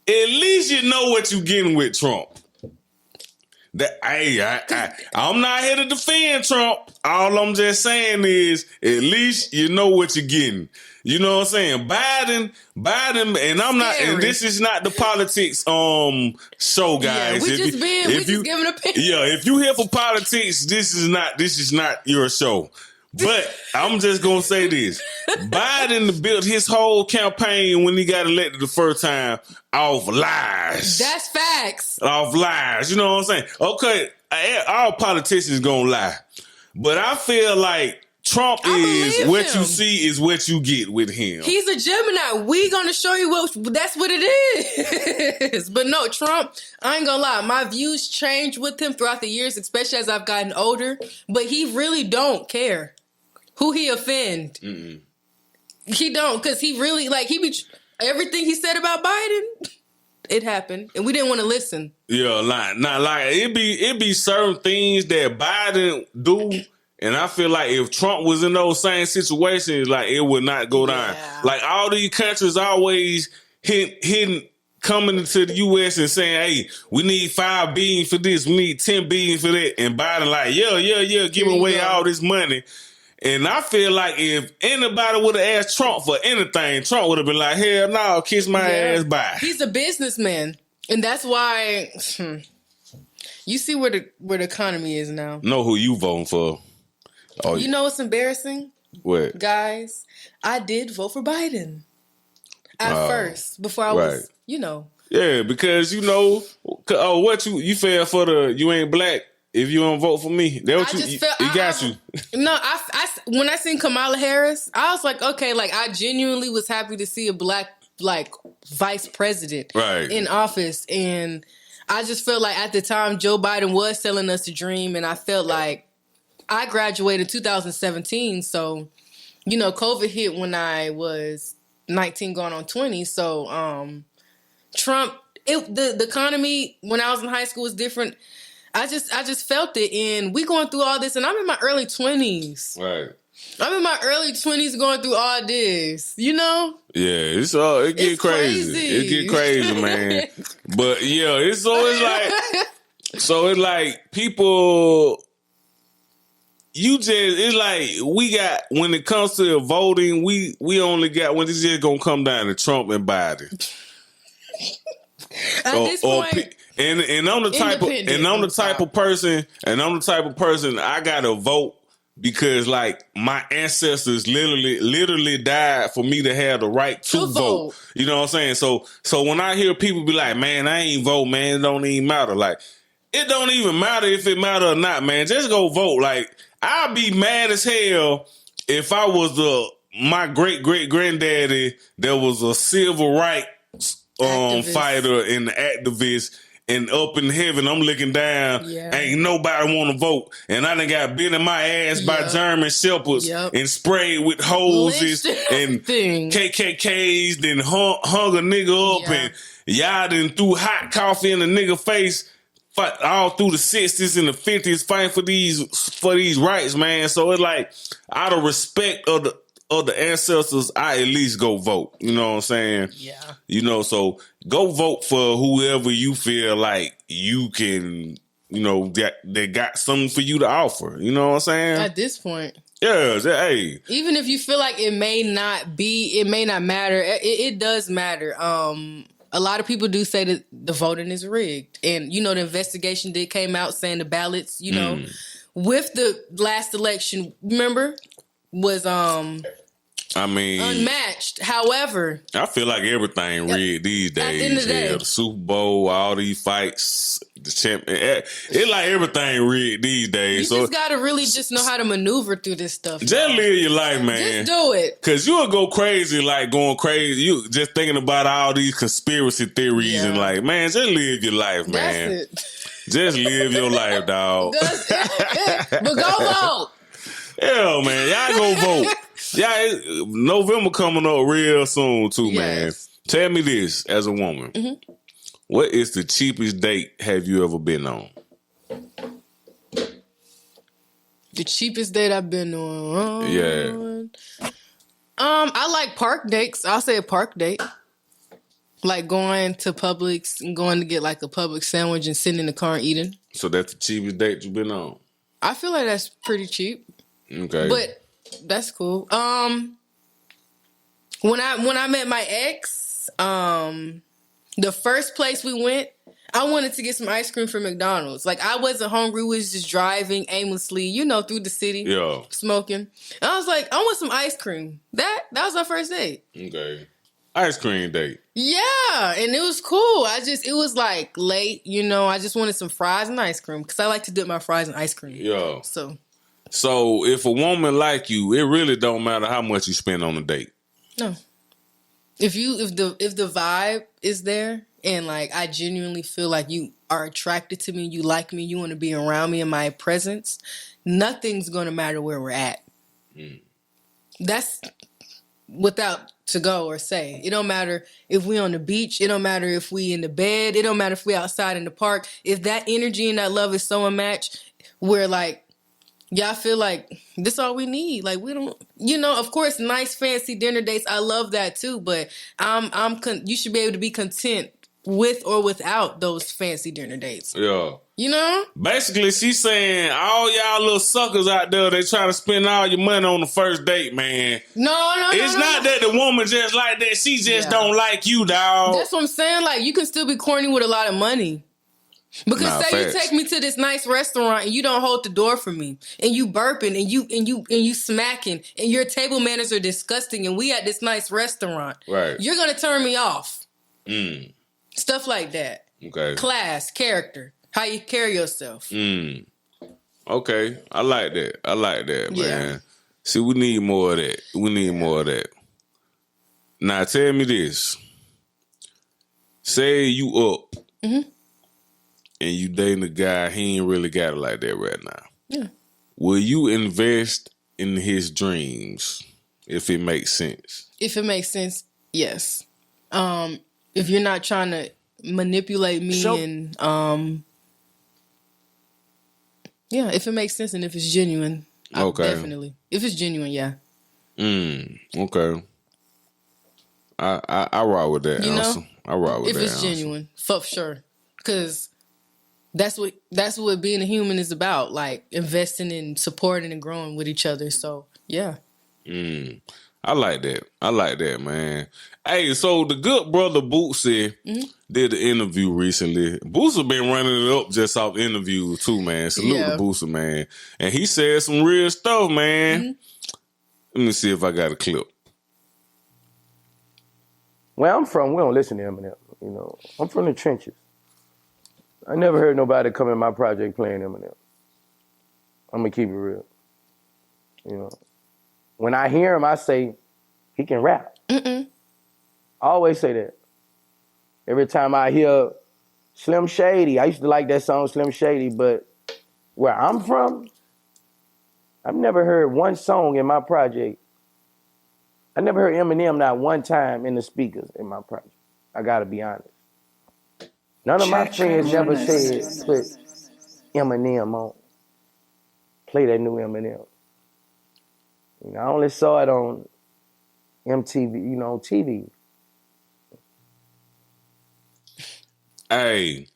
At least you know what you're getting with Trump. I'm not here to defend Trump. All I'm just saying is, at least you know what you're getting. You know what I'm saying? Biden, and I'm not, and this is not the politics show, guys. Yeah, we just giving opinions. Yeah, if you here for politics, this is not your show. But I'm just gonna say this: Biden built his whole campaign when he got elected the first time off lies. That's facts. Off lies. You know what I'm saying? Okay, all politicians gonna lie, but I feel like Trump is what you see is what you get with him. He's a Gemini. We gonna show you that's what it is. But no, Trump, I ain't gonna lie. My views changed with him throughout the years, especially as I've gotten older. But he really don't care who he offend. Mm-mm. He don't, because he really, everything he said about Biden, it happened. And we didn't want to listen. Yeah, it be certain things that Biden do. And I feel like if Trump was in those same situations, it would not go down. Like, all these countries always coming into the U.S. and saying, hey, we need $5 billion for this, we need $10 billion for that. And Biden yeah, giving away all this money. And I feel like if anybody would have asked Trump for anything, Trump would have been like, hell no, kiss my ass bye. He's a businessman. And that's why you see where the economy is now. Know who you voting for. Oh, you know what's embarrassing? What? Guys, I did vote for Biden at first, before I was, Yeah, because what you fell for you ain't black if you don't vote for me. That what he got you. No, I when I seen Kamala Harris, I was like, okay, I genuinely was happy to see a black vice president in office, and I just felt like at the time Joe Biden was selling us a dream, and I felt like I graduated in 2017, so, COVID hit when I was 19 going on 20, so Trump, the economy when I was in high school was different. I just felt it, and we going through all this, and I'm in my early 20s. Right. I'm in my early 20s going through all this, Yeah, it get crazy. It get crazy, man. But, yeah, it's like people... we got, when it comes to voting, we only got, when it's just gonna come down to Trump and Biden. At this point, and I'm the type of person I gotta vote because my ancestors literally died for me to have the right to vote. You know what I'm saying? So when I hear people be like, man, I ain't vote, man, it don't even matter. It don't even matter if it matter or not, man. Just go vote. I'd be mad as hell if I was my great granddaddy that was a civil rights fighter and activist, and up in heaven I'm looking down, ain't nobody want to vote, and I done got bit in my ass by German shepherds and sprayed with hoses and KKKs, then hung a nigga up, and y'all done threw hot coffee in a nigga face. Fight all through the 60s and the 50s fighting for these rights, man. So it's out of respect of the ancestors, I at least go vote. You know what I'm saying? Yeah. So go vote for whoever you feel like you can, that got something for you to offer. You know what I'm saying? At this point. Yeah, hey. Even if you feel like it may not matter, it does matter. A lot of people do say that the voting is rigged. And, the investigation came out saying the ballots, with the last election, remember, was unmatched. However, I feel like everything rigged these days. At the end of the day, the Super Bowl, all these fights, the champion. It's like everything rigged these days. You just gotta really just know how to maneuver through this stuff. Just live your life, man. Just do it. Cause you'll go crazy, going crazy. You just thinking about all these conspiracy theories and man, just live your life, man. That's it. Just live your life, dog. But go vote. Yeah, man. Y'all go vote. Yeah, November coming up real soon too, man. Tell me this, as a woman. Mm-hmm. What is the cheapest date have you ever been on? The cheapest date I've been on? I like park dates. I'll say a park date. Like going to Publix and going to get a Publix sandwich and sitting in the car and eating. So that's the cheapest date you've been on? I feel like that's pretty cheap. Okay. But that's cool. When I met my ex, the first place we went, I wanted to get some ice cream from McDonald's. Like, I wasn't hungry. We was just driving aimlessly, through the city. Yeah. Smoking. And I was like, I want some ice cream. That was our first date. Okay. Ice cream date. Yeah, and it was cool. It was like late, I just wanted some fries and ice cream because I like to dip my fries in ice cream. Yeah. So if a woman like you, it really don't matter how much you spend on a date. No. If the vibe is there and like I genuinely feel like you are attracted to me, you like me, you want to be around me in my presence, nothing's gonna matter where we're at. That's without to go or say. It don't matter if we on the beach, it don't matter if we in the bed, it don't matter if we outside in the park. If that energy and that love is so unmatched, we're like, yeah, I feel like this all we need. Like we don't, of course, nice fancy dinner dates. I love that too, but you should be able to be content with or without those fancy dinner dates. Yeah. Basically, she's saying all y'all little suckers out there, they try to spend all your money on the first date, man. No. It's not that the woman just like that. She just don't like you, dog. That's what I'm saying. Like, you can still be corny with a lot of money. Because you take me to this nice restaurant and you don't hold the door for me, and you burping and you smacking and your table manners are disgusting, and we at this nice restaurant. Right. You're gonna turn me off. Stuff like that. Okay. Class, character, how you carry yourself. Okay. I like that, Yeah. man. See, we need more of that. Now tell me this. Say you up. And you dating a guy, he ain't really got it like that right now. Yeah. Will you invest in his dreams if it makes sense? If it makes sense, yes. If you're not trying to manipulate me if it makes sense and if it's genuine, definitely. If it's genuine, yeah. Okay. I rock with that. I rock with that. If it's genuine, for sure. Because that's what being a human is about, like investing in supporting and growing with each other. So yeah. I like that, man. Hey, so the good brother Bootsy did an interview recently. Bootsy been running it up just off interviews too, man. Salute to Bootsy, man. And he said some real stuff, man. Let me see if I got a clip. Where I'm from, we don't listen to Eminem. I'm from the trenches. I never heard nobody come in my project playing Eminem. I'm gonna keep it real. When I hear him, I say, he can rap. I always say that. Every time I hear Slim Shady, I used to like that song, Slim Shady, but where I'm from, I've never heard one song in my project. I never heard Eminem not one time in the speakers in my project. I gotta be honest. None of my friends never said, put Eminem on. Play that new Eminem. I only saw it on MTV, TV. Hey,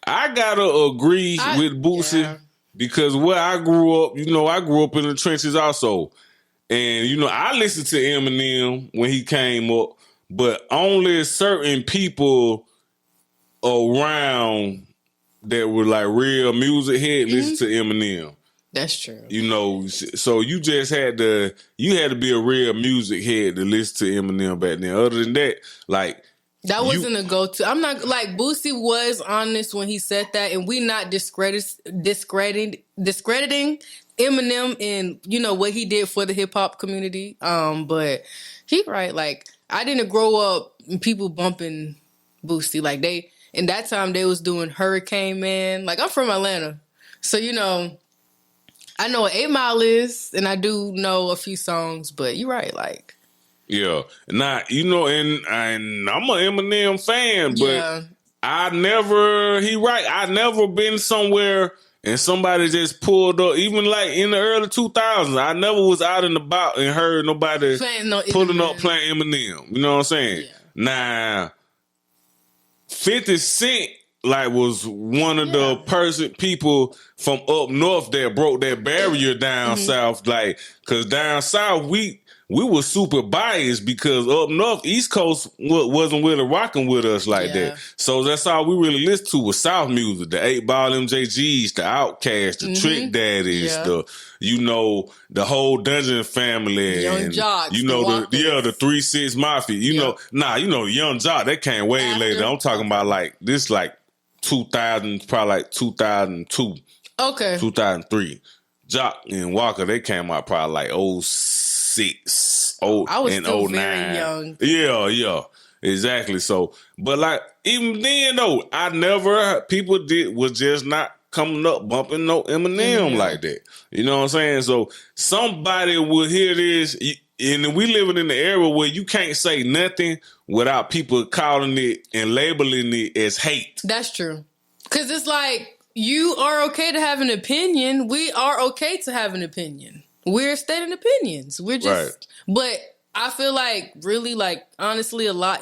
I gotta agree with Boosie because where I grew up, I grew up in the trenches also. And, I listened to Eminem when he came up, but only certain people around that were like real music head listen to Eminem. That's true. So you just had to be a real music head to listen to Eminem back then. Other than that, like that wasn't a go-to. I'm not like Boosie was honest when he said that, and we not discrediting Eminem and what he did for the hip hop community. But he right. Like I didn't grow up and people bumping Boosie like they. In that time, they was doing Hurricane Man. Like, I'm from Atlanta. So, I know what 8 Mile is, and I do know a few songs, but you're right, like. Yeah. Now, and I'm an Eminem fan, but I never been somewhere and somebody just pulled up, even like in the early 2000s, I never was out and about and heard nobody pulling up playing Eminem. You know what I'm saying? Yeah. Now, 50 Cent was one of the people from up north that broke that barrier down south. Like, cause down south we were super biased because up north, East Coast wasn't really rocking with us like that. So that's all we really listened to was South music, the 8-Ball MJGs, the Outkast, the Trick Daddies, the whole Dungeon family, Young Jocks, the 3-6 Mafia. Young Jock, that came way later. I'm talking about like 2000, probably like 2002. Okay. 2003. Jock and Walker, they came out probably like 06, I was and still 09. very young. Yeah, exactly. So, but like even then though, people was just not coming up bumping no Eminem like that. You know what I'm saying? So somebody will hear this, and we living in the era where you can't say nothing without people calling it and labeling it as hate. That's true. Because it's like, you are okay to have an opinion. We are okay to have an opinion. We're stating opinions. We're just, but I feel like really, like, honestly, a lot,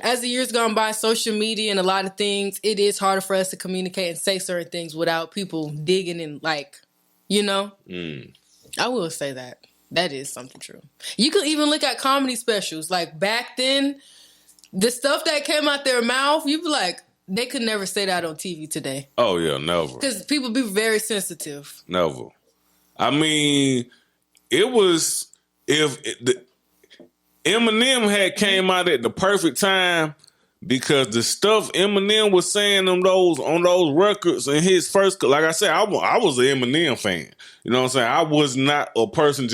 as the years gone by, social media and a lot of things, it is harder for us to communicate and say certain things without people digging and like, I will say that. That is something true. You could even look at comedy specials. Like back then, the stuff that came out their mouth, you'd be like, they could never say that on TV today. Oh, yeah, never. Because people be very sensitive. Never. I mean, it was, Eminem had came out at the perfect time because the stuff Eminem was saying on those records and his first, like I said, I was an Eminem fan. You know what I'm saying? I was not a person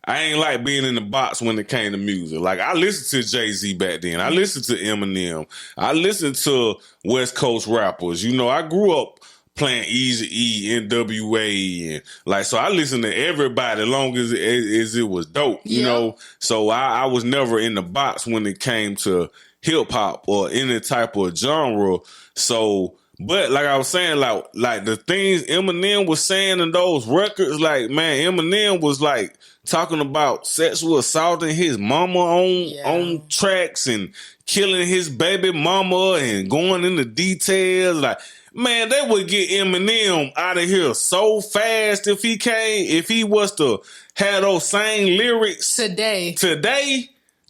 I ain't like being in the box when it came to music. Like, I listened to Jay-Z back then. I listened to Eminem. I listened to West Coast rappers. I grew up playing Eazy-E, NWA, and like, so I listened to everybody as long as it was dope, you know? So I was never in the box when it came to hip hop or any type of genre. So, but like I was saying, like the things Eminem was saying in those records, like, man, Eminem was like talking about sexual assaulting his mama on tracks and killing his baby mama and going into details. Like, man, they would get Eminem out of here so fast if he was to have those same lyrics today.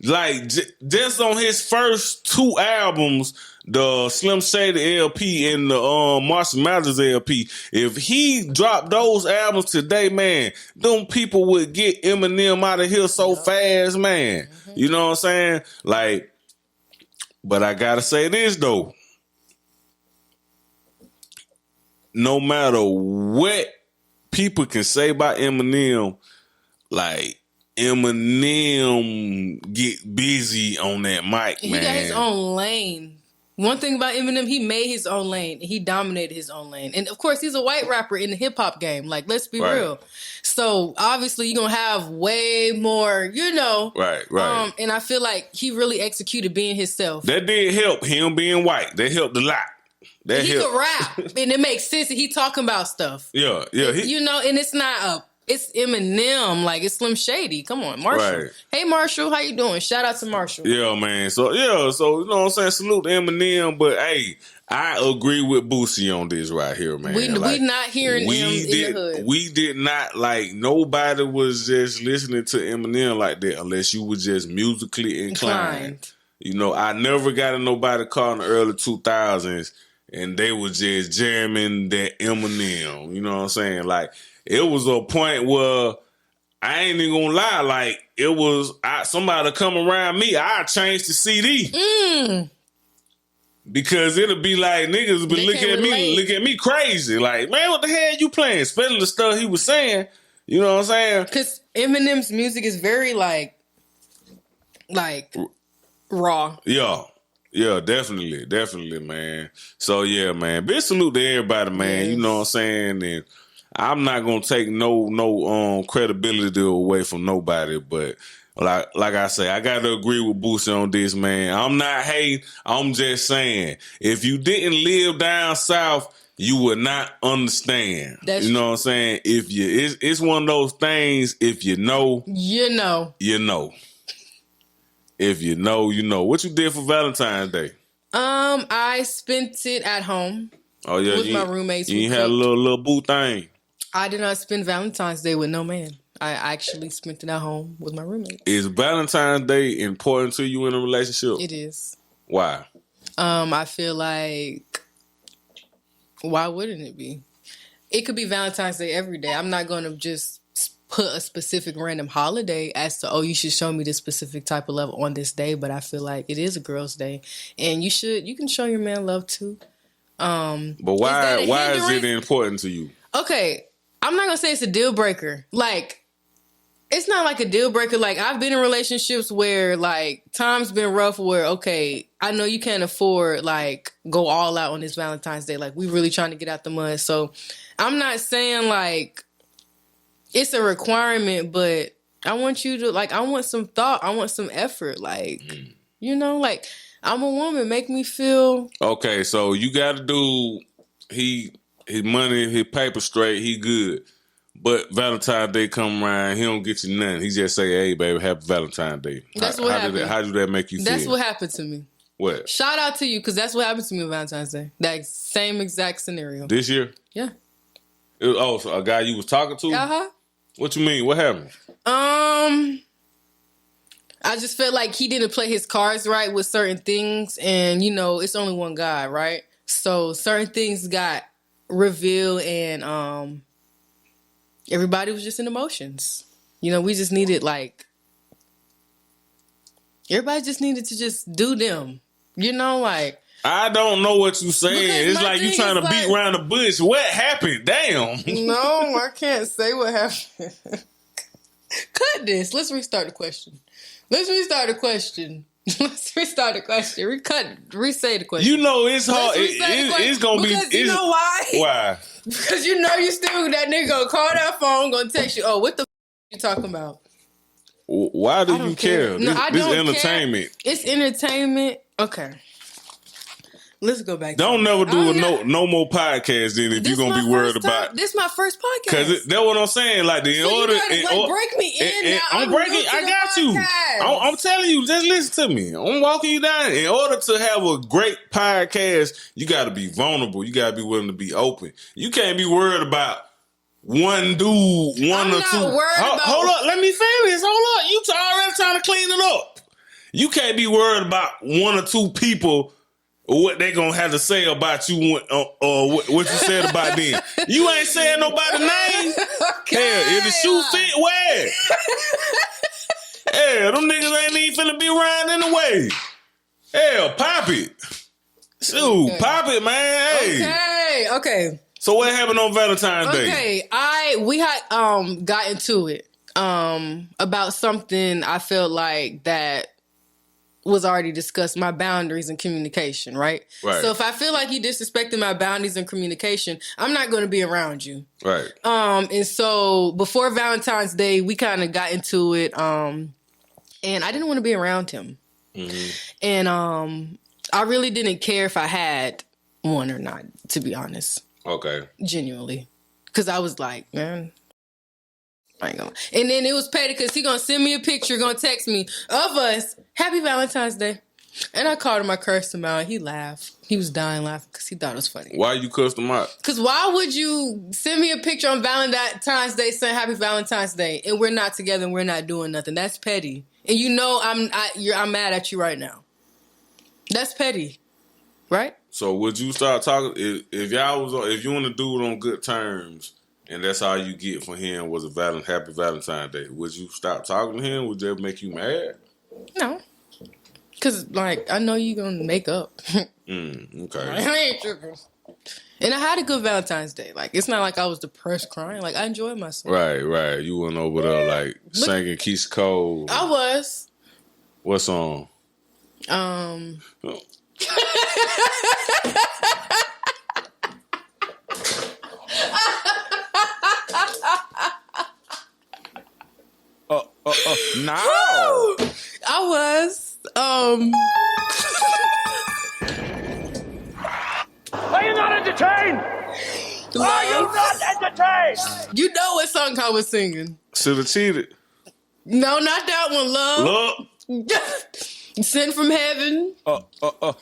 Like, just on his first 2 albums, the Slim Shady LP and the Marshall Mathers LP, if he dropped those albums today, man, them people would get Eminem out of here so fast, man. You know what I'm saying? Like, but I gotta say this, though. No matter what people can say about Eminem, like, Eminem get busy on that mic, man. He got his own lane. One thing about Eminem, he made his own lane. He dominated his own lane. And of course, he's a white rapper in the hip hop game. Like, let's be real. So obviously you're going to have way more, Right. And I feel like he really executed being himself. That did help him being white. That helped a lot. He could rap. And it makes sense that he talking about stuff. Yeah. And it's not it's Eminem, like it's Slim Shady. Come on, Marshall. Right. Hey, Marshall, how you doing? Shout out to Marshall. Yeah, man. So you know what I'm saying? Salute to Eminem, but hey, I agree with Boosie on this right here, man. We not hearing him in the hood. We did not, like, nobody was just listening to Eminem like that unless you were just musically inclined. I never got in nobody car in the early 2000s and they were just jamming that Eminem. You know what I'm saying? Like, it was a point where I ain't even gonna lie, like, it was somebody come around me, I changed the CD. Because it'll be like niggas be look at me crazy. Like, man, what the hell you playing? Especially the stuff he was saying. You know what I'm saying? Because Eminem's music is very like raw. Yeah, definitely, man. So yeah, man. Big salute to everybody, man. Yes. You know what I'm saying? And I'm not gonna take no credibility away from nobody, but like I say, I gotta agree with Boosie on this, man. I'm not hating. I'm just saying, if you didn't live down south, you would not understand. You know what I'm saying? It's one of those things. If you know, you know. If you know, you know. What you did for Valentine's Day? I spent it at home. Oh yeah, with my roommates. You had a little boo thing. I did not spend Valentine's Day with no man. I actually spent it at home with my roommates. Is Valentine's Day important to you in a relationship? It is. Why? I feel like, why wouldn't it be? It could be Valentine's Day every day. I'm not going to just put a specific random holiday as to, oh, you should show me this specific type of love on this day. But I feel like it is a girl's day, and you can show your man love too. But why is it important to you? Okay, I'm not gonna say it's a deal breaker. Like, it's not like a deal breaker. Like, I've been in relationships where, like, times been rough where, okay, I know you can't afford, like, go all out on this Valentine's Day. Like, we really trying to get out the mud. So I'm not saying, like, it's a requirement, but I want you to, like, I want some thought. I want some effort. Like, you know, like, I'm a woman. Make me feel... Okay, so you got to do... His money, his paper straight, he good. But Valentine's Day come around, he don't get you nothing. He just say, hey, baby, happy Valentine's Day. That's what happened. How did that make you feel? That's what happened to me. What? Shout out to you, because that's what happened to me on Valentine's Day. That same exact scenario. This year? Yeah. So a guy you was talking to? Uh-huh. What you mean? What happened? I just felt like he didn't play his cards right with certain things. And, you know, it's only one guy, right? So certain things got revealed and everybody was just in emotions. You know, we just needed, like... Everybody just needed to just do them. You know, like... I don't know what you saying. It's like you trying to beat around the bush. What happened? Damn. No, I can't say what happened. Cut this. Let's restart the question. Re-say the question. You know it's hard. It's gonna because be. You know why? Why? Because you know you still that nigga gonna call that phone, gonna text you. Oh, what the you talking about? Why do you care? No, I this don't entertainment. Care. It's entertainment. Okay. Let's go back. Don't never do no more podcasts then if you're gonna be worried about. This is my first podcast. Because that's what I'm saying. Like break me in. I'm breaking. I got you. I'm telling you. Just listen to me. I'm walking you down. In order to have a great podcast, you got to be vulnerable. You got to be willing to be open. You can't be worried about one dude, one or two. Hold up. Let me finish. Hold up. You already trying to clean it up. You can't be worried about one or two people. What they gonna have to say about you or what you said about them. You ain't saying nobody's name. Okay. Hell, if the shoe fit, wear it. Hell, them niggas ain't even finna be around anyway. Hell, pop it. Shoot, pop it, man. Hey. Okay. So what happened on Valentine's Day? Okay, we had got into it about something I felt like that was already discussed, my boundaries and communication, right? Right. So if I feel like you disrespected my boundaries and communication, I'm not going to be around you. Right. And so before Valentine's Day, we kind of got into it, and I didn't want to be around him. Mm-hmm. And I really didn't care if I had one or not, to be honest. Okay. Genuinely. Because I was like, man... I ain't gonna. And then it was petty because he gonna send me a picture, gonna text me of us. Happy Valentine's Day. And I called him, I cursed him out. He laughed. He was dying laughing because he thought it was funny. Why you cursed him out? Because why would you send me a picture on Valentine's Day saying Happy Valentine's Day and we're not together and we're not doing nothing? That's petty. And you know I'm mad at you right now. That's petty, right? So would you start talking if you want to do it on good terms? And that's all you get from him was a happy Valentine's Day. Would you stop talking to him? Would that make you mad? No. Because, like, I know you're going to make up. Okay. I ain't tripping. And I had a good Valentine's Day. Like, it's not like I was depressed crying. Like, I enjoyed myself. Right. You went over there, like, singing Keisha Cole. I was. What song? No. I was. Are you not entertained? Are you not entertained? You know what song I was singing. Should have cheated. No, not that one, Love. Sent from heaven. No.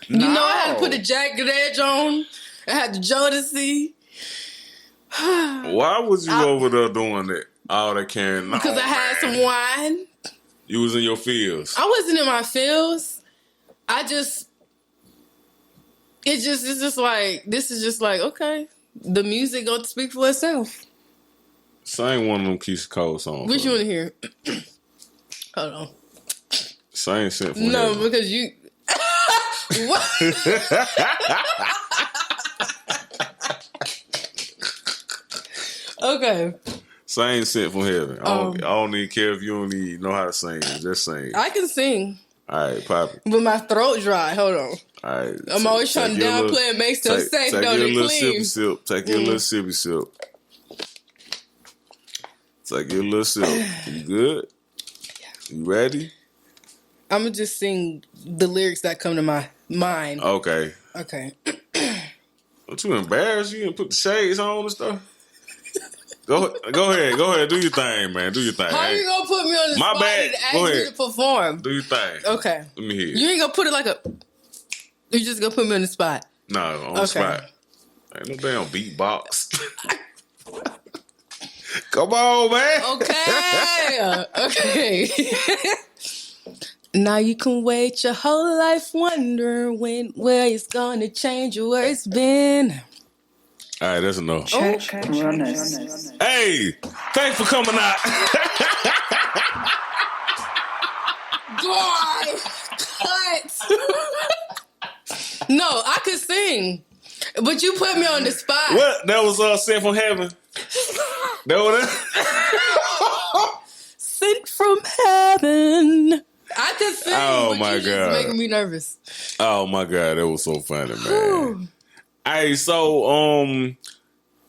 You know I had to put a jagged edge on. I had the Jodeci. Why was you over there doing that? All that carrying on? Because I had some wine. You was in your feels. I wasn't in my feels. It's just like, this is just like, okay. The music gonna speak for itself. Sing one of them Keisha Cole songs. Which you want to hear? Hold on. Sing Sent from No, Heaven. because you... What? Okay. Sing Sent from Heaven. I don't even care if you don't even know how to sing. Just sing. I can sing. All right, pop it. But my throat dry. Hold on. All right. I'm always trying to downplay and make stuff safe, Take though. your They little clean. sippy sip. Take your little sippy sip. Take your little sip. You good? You ready? I'm going to just sing the lyrics that come to my mind. Okay. Okay. Don't you embarrassed? You didn't put the shades on and stuff? Go ahead. Do your thing, man. Do your thing. How you going to put me on the My spot bad. and ask Go me ahead. to perform? Do your thing. Okay. Let me hear it. You ain't going to put it like a... You just going to put me on the spot. No, on the spot. Ain't no damn beatbox. Come on, man. Okay. Now you can wait your whole life wondering where it's going to change or where it's been. All right, that's enough. Check runners. Hey, thanks for coming out. God, cut. No, I could sing, but you put me on the spot. What? That was Sent from Heaven. That was it? Sent from heaven. I could sing, Oh, but my you God. just making me nervous. Oh my God, that was so funny, man. Hey, so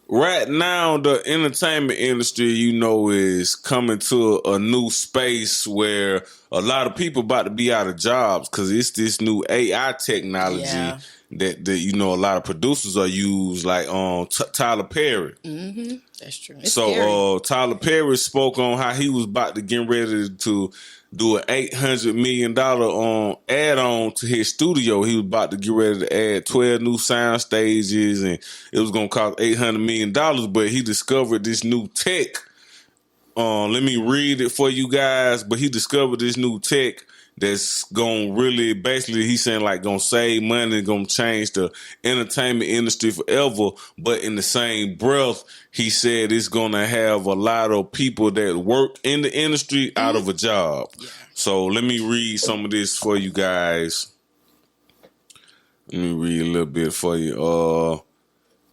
right now the entertainment industry, is coming to a new space where a lot of people about to be out of jobs because it's this new AI technology that a lot of producers are used, like Tyler Perry. Mm-hmm. That's true. It's So scary. Tyler Perry spoke on how he was about to get ready to do an $800 million add-on to his studio. He was about to get ready to add 12 new sound stages, and it was going to cost $800 million, but he discovered this new tech. Let me read it for you guys, but he discovered this new tech that's going to really, basically, he's saying like going to save money, going to change the entertainment industry forever. But in the same breath, he said it's going to have a lot of people that work in the industry out of a job. Yeah. So let me read some of this for you guys. Let me read a little bit for you.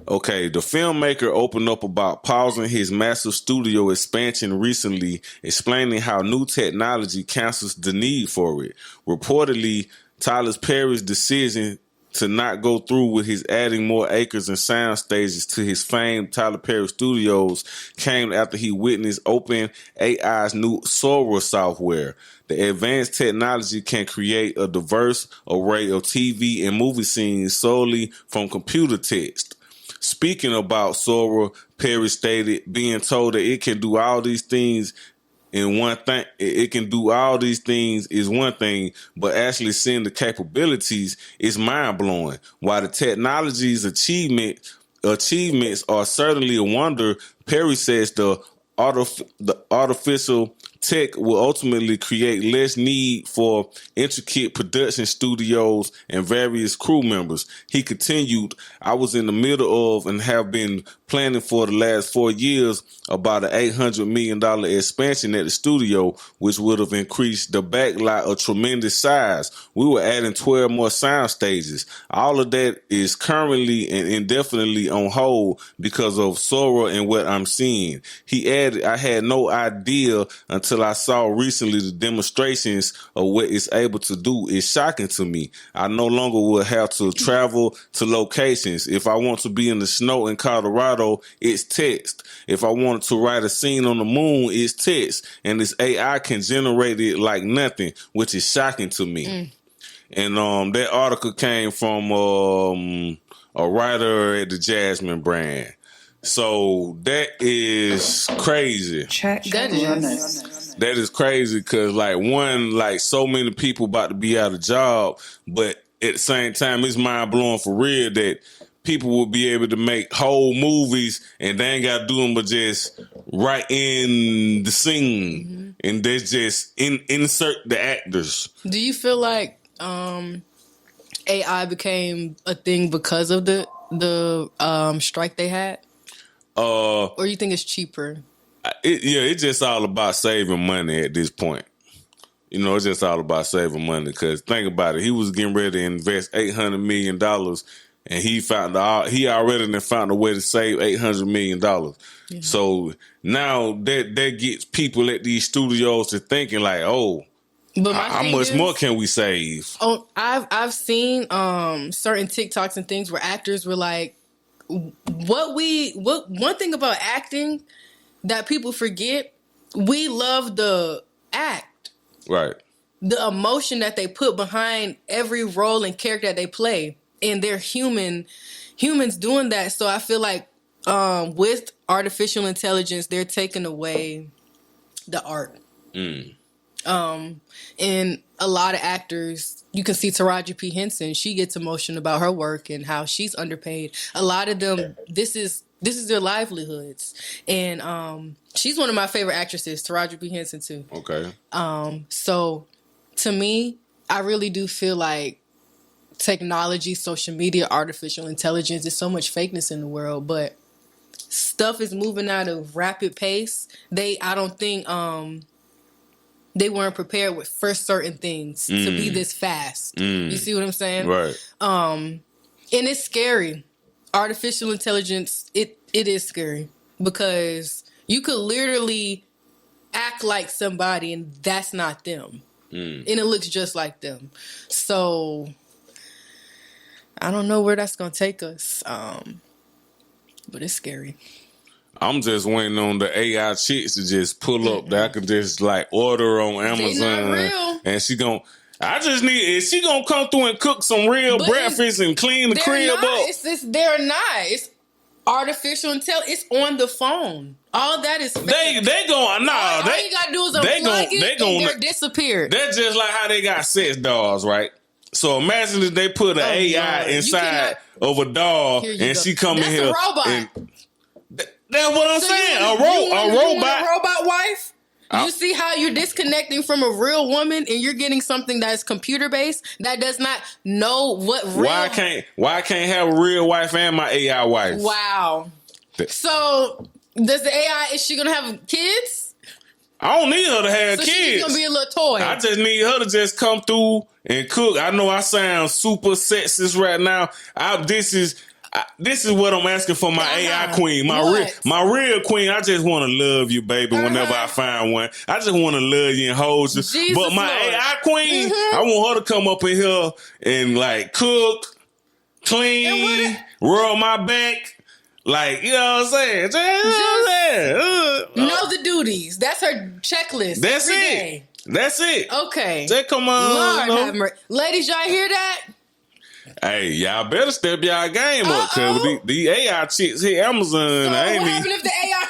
Okay, the filmmaker opened up about pausing his massive studio expansion recently, explaining how new technology cancels the need for it. Reportedly, Tyler Perry's decision to not go through with his adding more acres and sound stages to his famed Tyler Perry Studios came after he witnessed OpenAI's new Sora software. The advanced technology can create a diverse array of TV and movie scenes solely from computer text. Speaking about Sora, Perry stated, being told that it can do all these things in one thing, it can do all these things is one thing, but actually seeing the capabilities is mind blowing. While the technology's achievements are certainly a wonder, Perry says the artificial tech will ultimately create less need for intricate production studios and various crew members. He continued, I was in the middle of and have been planning for the last 4 years about an $800 million expansion at the studio, which would have increased the backlot a tremendous size. We were adding 12 more sound stages. All of that is currently and indefinitely on hold because of Sora and what I'm seeing. He added, I had no idea until I saw recently the demonstrations of what it's able to do. Is shocking to me. I no longer will have to travel to locations. If I want to be in the snow in Colorado, it's text. If I wanted to write a scene on the moon, it's text. And this AI can generate it like nothing, which is shocking to me. And that article came from a writer at the Jasmine brand. So that is crazy. Check That runners. is. That is crazy because, like, one, like, so many people about to be out of job, but at the same time, it's mind blowing for real that people will be able to make whole movies and they ain't got to do them but just right in the scene and they just insert the actors. Do you feel like AI became a thing because of the strike they had? Or you think it's cheaper? It's just all about saving money at this point. You know, it's just all about saving money because think about it. He was getting ready to invest $800 million and he already found a way to save $800 million. Yeah. So now that gets people at these studios to thinking like, oh, but how much more can we save? Oh, I've seen certain TikToks and things where actors were like, one thing about acting that people forget, we love the act. Right. The emotion that they put behind every role and character that they play. And they're humans doing that. So I feel like with artificial intelligence, they're taking away the art. And a lot of actors, you can see Taraji P. Henson, she gets emotional about her work and how she's underpaid. A lot of them, this is their livelihoods. And she's one of my favorite actresses, Taraji P. Henson too. Okay. So to me, I really do feel like technology, social media, artificial intelligence, there's so much fakeness in the world, but stuff is moving at a rapid pace. I don't think they weren't prepared for certain things to be this fast. You see what I'm saying? Right. And it's scary. Artificial intelligence, it is scary because you could literally act like somebody and that's not them. And it looks just like them. So I don't know where that's going to take us. But it's scary. I'm just waiting on the AI chicks to just pull up that I can just like order on Amazon. They not real. And she gon' is she gonna come through and cook some real breakfast and clean the crib up? They're not. It's artificial intelligence. It's on the phone. All that is fake. They going all you gotta do is unplug it and they're disappeared. That's just like how they got sex dolls, right? So imagine if they put an AI inside of a doll and she come in here. That's a robot. That's what I'm saying. A robot. A robot wife? You see how you're disconnecting from a real woman and you're getting something that's computer based that does not know what real. Why I can't have a real wife and my AI wife? Wow. So does the AI, is she gonna have kids? I don't need her to have kids. She's gonna be a little toy. I just need her to just come through and cook. I know I sound super sexist right now. This is what I'm asking for my AI queen, my real queen. I just want to love you, baby. Whenever I find one, I just want to love you and hold you. But my AI queen, I want her to come up in here and like cook, clean, rub my back. Like, you know what I'm saying? Know the duties. That's her checklist. That's it. That's it. Okay. Just come on. Lord have mercy. Ladies, y'all hear that? Hey, y'all better step y'all game up, cause the AI chicks here, Amazon. So what happened if the AI?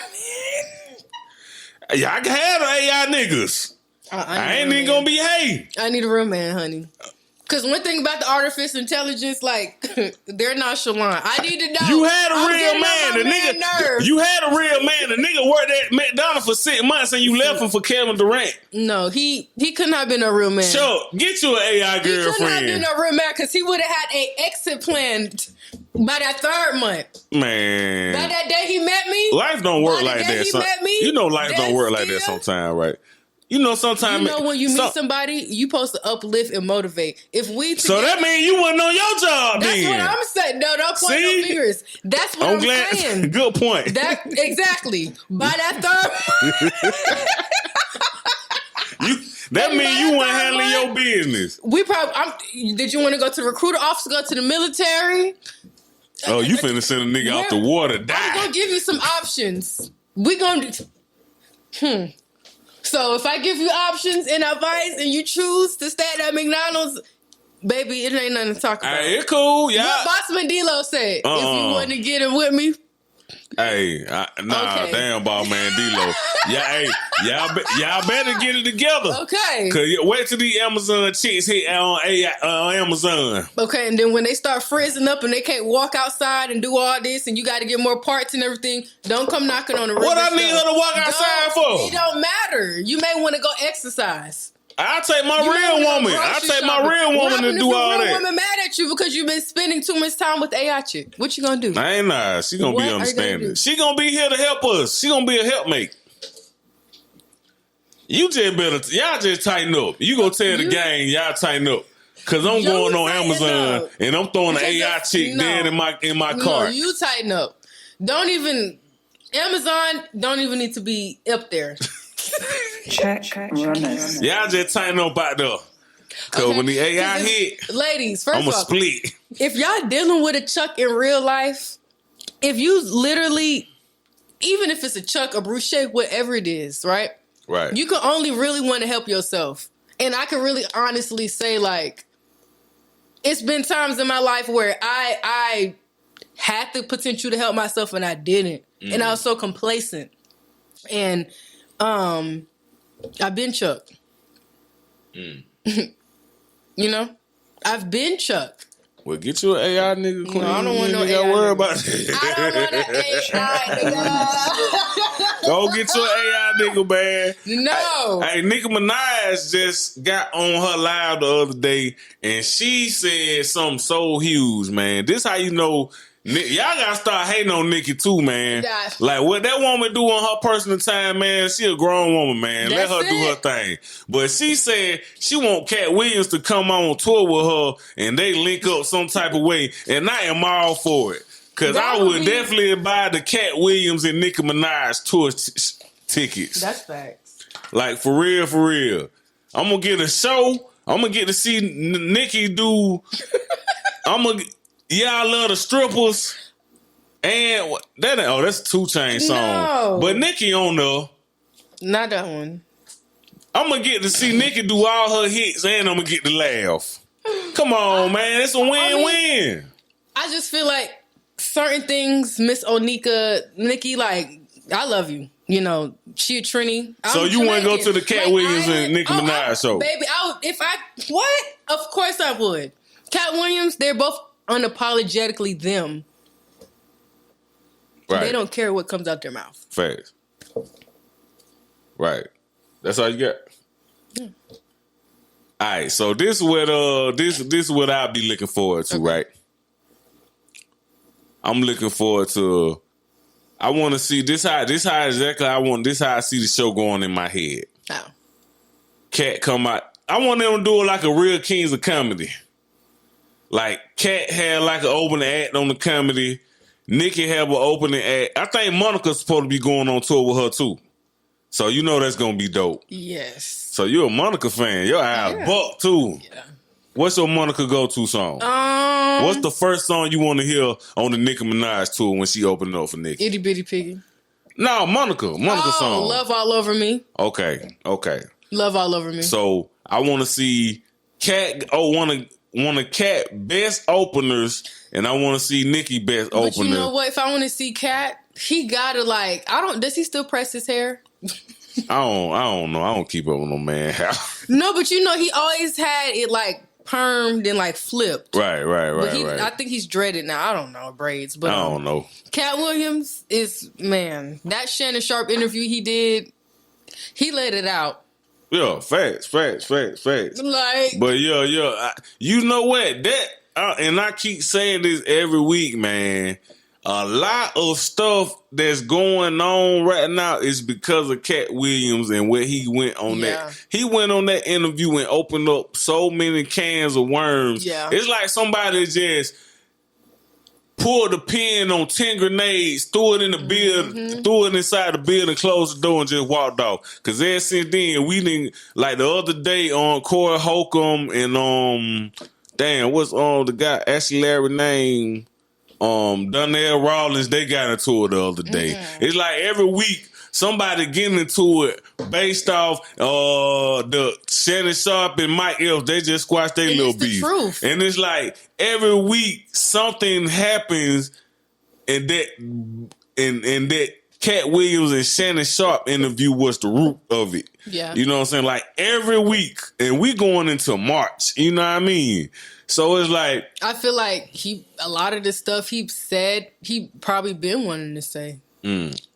Yeah, I can have the AI niggas. I ain't even gonna behave. I need a real man, honey. Because one thing about the artificial intelligence, like, they're nonchalant. I need to know. You had a real man. The nigga. You had a real man. The nigga worked at McDonald's for 6 months and you left him for Kevin Durant. No, he couldn't have been a real man. Sure, get you an AI girlfriend. He couldn't have been a real man because he would have had an exit plan by that 3rd month. Man. By that day he met me. Life don't work like that. You know life don't work like that sometimes, right? You know, sometimes... You know, when you meet somebody, you supposed to uplift and motivate. If we together, so that means you wasn't on your job that's then. That's what I'm saying. No, don't point no fingers. That's what I'm saying. Good point. Exactly. By that 3rd... That means you weren't handling your business. Did you want to go to the recruiter office, go to the military? Oh, you finna send a nigga out the water, die. I'm going to give you some options. We going to... So if I give you options and advice and you choose to stay at that McDonald's, baby, it ain't nothing to talk about. Hey, it's cool, yeah. What Bossman D-Lo said, if you want to get him with me, Hey, Okay. damn, ball man, D-Lo. Yeah, hey, y'all better get it together. Okay. Cause wait till the Amazon chicks hit on Amazon. Okay, and then when they start frizzing up and they can't walk outside and do all this, and you got to get more parts and everything, don't come knocking on the What I need her to walk outside for? It don't matter. You may want to go exercise. I'll take my real woman. I'll take my real woman to do all that. Real woman mad at you because you've been spending too much time with the AI chick. What you gonna do? I ain't nah. She gonna be understanding. She gonna be here to help us. She gonna be a helpmate. You just better, y'all just tighten up. You gonna tell the gang, y'all tighten up. Cause I'm going on Amazon and I'm throwing the AI chick dead in my cart. You tighten up. Amazon don't even need to be up there. Check runners. Y'all just tighten up out there. Cause when the AI hit, ladies, first I'ma of all, split. if y'all dealing with a Chuck in real life, if you literally, even if it's a Chuck, a Bruce, whatever it is, right? Right. You can only really want to help yourself. And I can really honestly say, like, it's been times in my life where I had the potential to help myself and I didn't. And I was so complacent. And I've been Chuck. You know? I've been Chuck. Well, get you an AI nigga, Queen. No, I don't want no AI. AI Worry nigga. about it. I don't want an AI nigga. Go get your AI nigga, man. No. Hey, Nicki Minaj just got on her live the other day, and she said something so huge, man. This how you know. Y'all gotta start hating on Nicki too, man. Yeah. Like what that woman do on her personal time, man. She a grown woman, man. Let her do her thing. But she said she want Cat Williams to come on tour with her, and they link up some type of way. And I am all for it, cause I would definitely buy the Cat Williams and Nicki Minaj tour tickets. That's facts. Like for real, for real. I'm gonna get a show. I'm gonna get to see Nicki do. Yeah, I love the strippers. And that's a 2 Chainz song. No. But Nicki on there. Not that one. I'm going to get to see Nicki do all her hits and I'm going to get to laugh. Come on, man. It's a win-win. I just feel like certain things, Miss Onika, Nicki, like, I love you. You know, she a Trini. So you want to go to the Cat Williams and Nicki Minaj show? Baby, what? Of course I would. Cat Williams, they're both unapologetically them. Right. They don't care what comes out their mouth. Facts. Right. That's all you got. Yeah. All right. So this is what I'll be looking forward to, right? I'm looking forward to. I want to see this how exactly I want this how I see the show going in my head. How? Cat come out. I want them to do it like a real Kings of Comedy. Like, Cat had like an opening act on the comedy. Nicki have an opening act. I think Monica's supposed to be going on tour with her, too. So, you know that's going to be dope. Yes. So, you're a Monica fan. Your eyes buck, too. Yeah. What's your Monica go-to song? What's the first song you want to hear on the Nicki Minaj tour when she opened up for Nicki? Itty Bitty Piggy. No, Monica song. Love All Over Me. Okay. Love All Over Me. So, I want to see Cat, one of Cat best openers, and I want to see Nicki best opener. But you know what? If I want to see Cat, he gotta does he still press his hair? I don't know. I don't keep up with no man hair. No, but you know he always had it like permed and like flipped. Right. I think he's dreaded now. I don't know braids, but I don't know. Cat Williams is, man, that Shannon Sharp interview he did, he let it out. Yeah, facts. Like, but you know what? And I keep saying this every week, man. A lot of stuff that's going on right now is because of Cat Williams and where he went on that. He went on that interview and opened up so many cans of worms. Yeah. It's like somebody just pulled a pin on 10 grenades, threw it in the building, threw it inside the building, closed the door, and just walked off. Because ever since then, we didn't, like the other day on Corey Holcomb and, what's the guy, Ashley Larry name? Donnell Rawlins, they got into it the other day. It's like every week somebody getting into it based off the Shannon Sharp and Mike Epps. They just squash their little beef. Truth. And it's like every week something happens and that and that Cat Williams and Shannon Sharp interview was the root of it. Yeah. You know what I'm saying? Like every week, and we going into March. You know what I mean? So it's like, I feel like a lot of the stuff he said, he probably been wanting to say.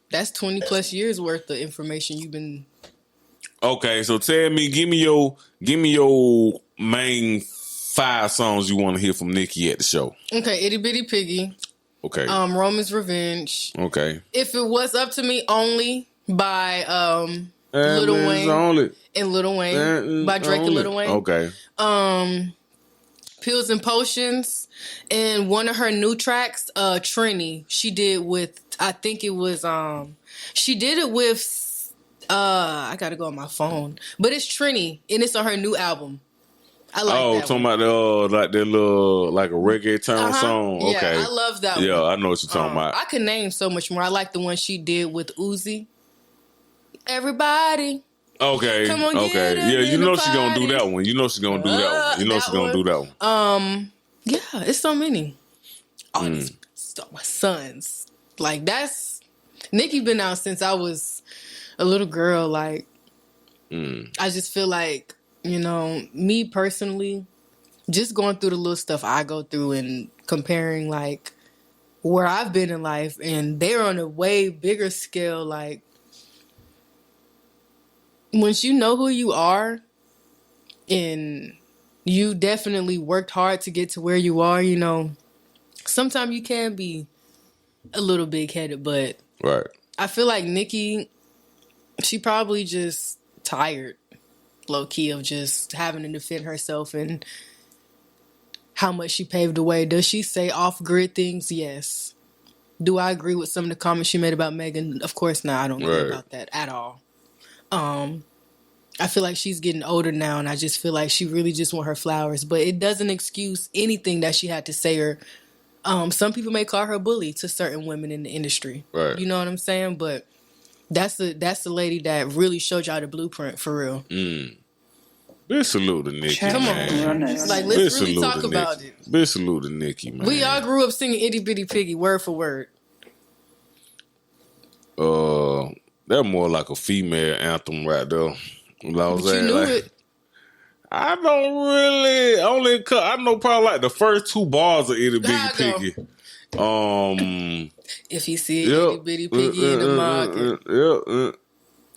That's 20 plus years worth of information you've been. Okay, so tell me, give me your main 5 songs you want to hear from Nicki at the show. Okay, Itty Bitty Piggy. Okay. Roman's Revenge. Okay. If it was up to me, Only by Lil Wayne and Lil Wayne by Drake and Lil Wayne. Okay. Pills and Potions, and one of her new tracks, Trini, she did with, I think it was, she did it with, I gotta go on my phone, but it's Trini, and it's on her new album. I like that. Oh, talking about like that little, like a reggaeton song? Okay. Yeah, I love that one. Yeah, I know what you're talking about. I could name so much more. I like the one she did with Uzi. Everybody. Okay. Come on, okay. Yeah, you know she's gonna do that one. You know she's gonna do that one. You know she's gonna do that one. Yeah, it's so many. All these my sons. Like that's Nicki been out since I was a little girl. Like I just feel like, you know, me personally, just going through the little stuff I go through and comparing like where I've been in life, and they're on a way bigger scale. Like once you know who you are and you definitely worked hard to get to where you are, you know, sometimes you can be a little big-headed, but right. I feel like Nicki, she probably just tired, low-key, of just having to defend herself and how much she paved the way. Does she say off-grid things? Yes. Do I agree with some of the comments she made about Megan? Of course not. I don't agree about that at all. I feel like she's getting older now, and I just feel like she really just want her flowers. But it doesn't excuse anything that she had to say. Or some people may call her a bully to certain women in the industry. Right. You know what I'm saying? But that's the lady that really showed y'all the blueprint for real. Big salute to Nicki. Come on, like let's really talk about it. Big salute to Nicki, man. We all grew up singing Itty Bitty Piggy word for word. That's more like a female anthem right there. But you knew it. I don't really. I know probably like the first 2 bars of Itty Bitty Piggy. If you see Itty Bitty Piggy in the market.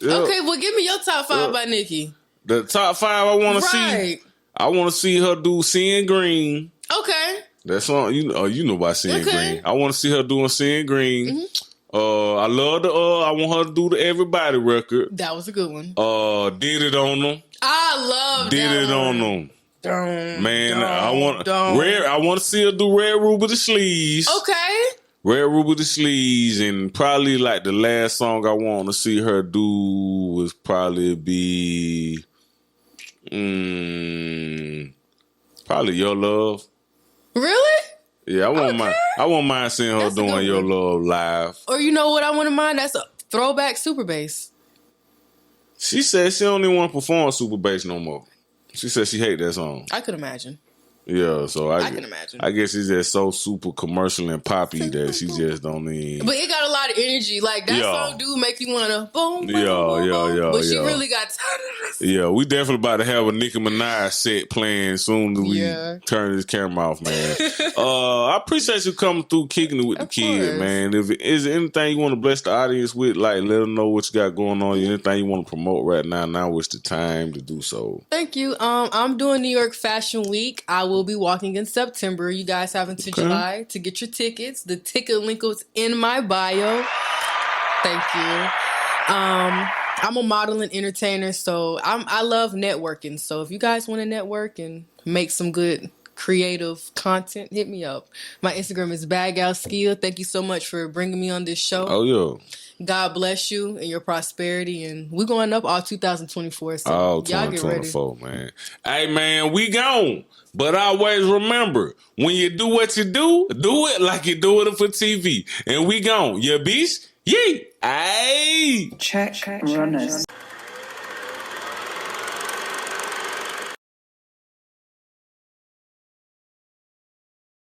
Okay, well, give me your top 5 by Nicki. The top 5 I want to see. I want to see her do Seeing Green. Okay. That song, you know about Seeing Green. I want to see her doing Seeing Green. I love I want her to do the Everybody record. That was a good one. Did It On Them. I love Did that It one. On Them. Man, I want to see her do Red Ruby the Sleeves. Okay. Red Ruby the Sleeves, and probably like the last song I want to see her do was probably be probably Your Love. Really? Yeah, I won't mind seeing her doing Your Love live. Or you know what I want to mind? That's a throwback Super Bass. She said she don't even want to perform Super Bass no more. She said she hate that song. I could imagine. Yeah, so I can imagine. I guess she's just so super commercial and poppy that she just don't even. But it got a lot of energy. Like that song do make you wanna boom, boom, boom, boom. But she really got tired of this. Yeah, we definitely about to have a Nicki Minaj set playing soon as we turn this camera off, man. I appreciate you coming through, kicking it with the kid, man. Is there anything you want to bless the audience with, like let them know what you got going on, anything you want to promote right now, now is the time to do so. Thank you. I'm doing New York Fashion Week. I will be walking in September. You guys have until July to get your tickets. The ticket link was in my bio. Thank you. I'm a model and entertainer, so I love networking. So if you guys want to network and make some good creative content, hit me up. My Instagram is BadGalSkia. Thank you so much for bringing me on this show. Oh, yeah. God bless you and your prosperity. And we're going up all 2024. So all y'all get ready. 2024, man. Hey, man, we gone. But always remember, when you do what you do it like you do it for TV. And we gone. Yeah, beast? Yee! Ayy! Check runners.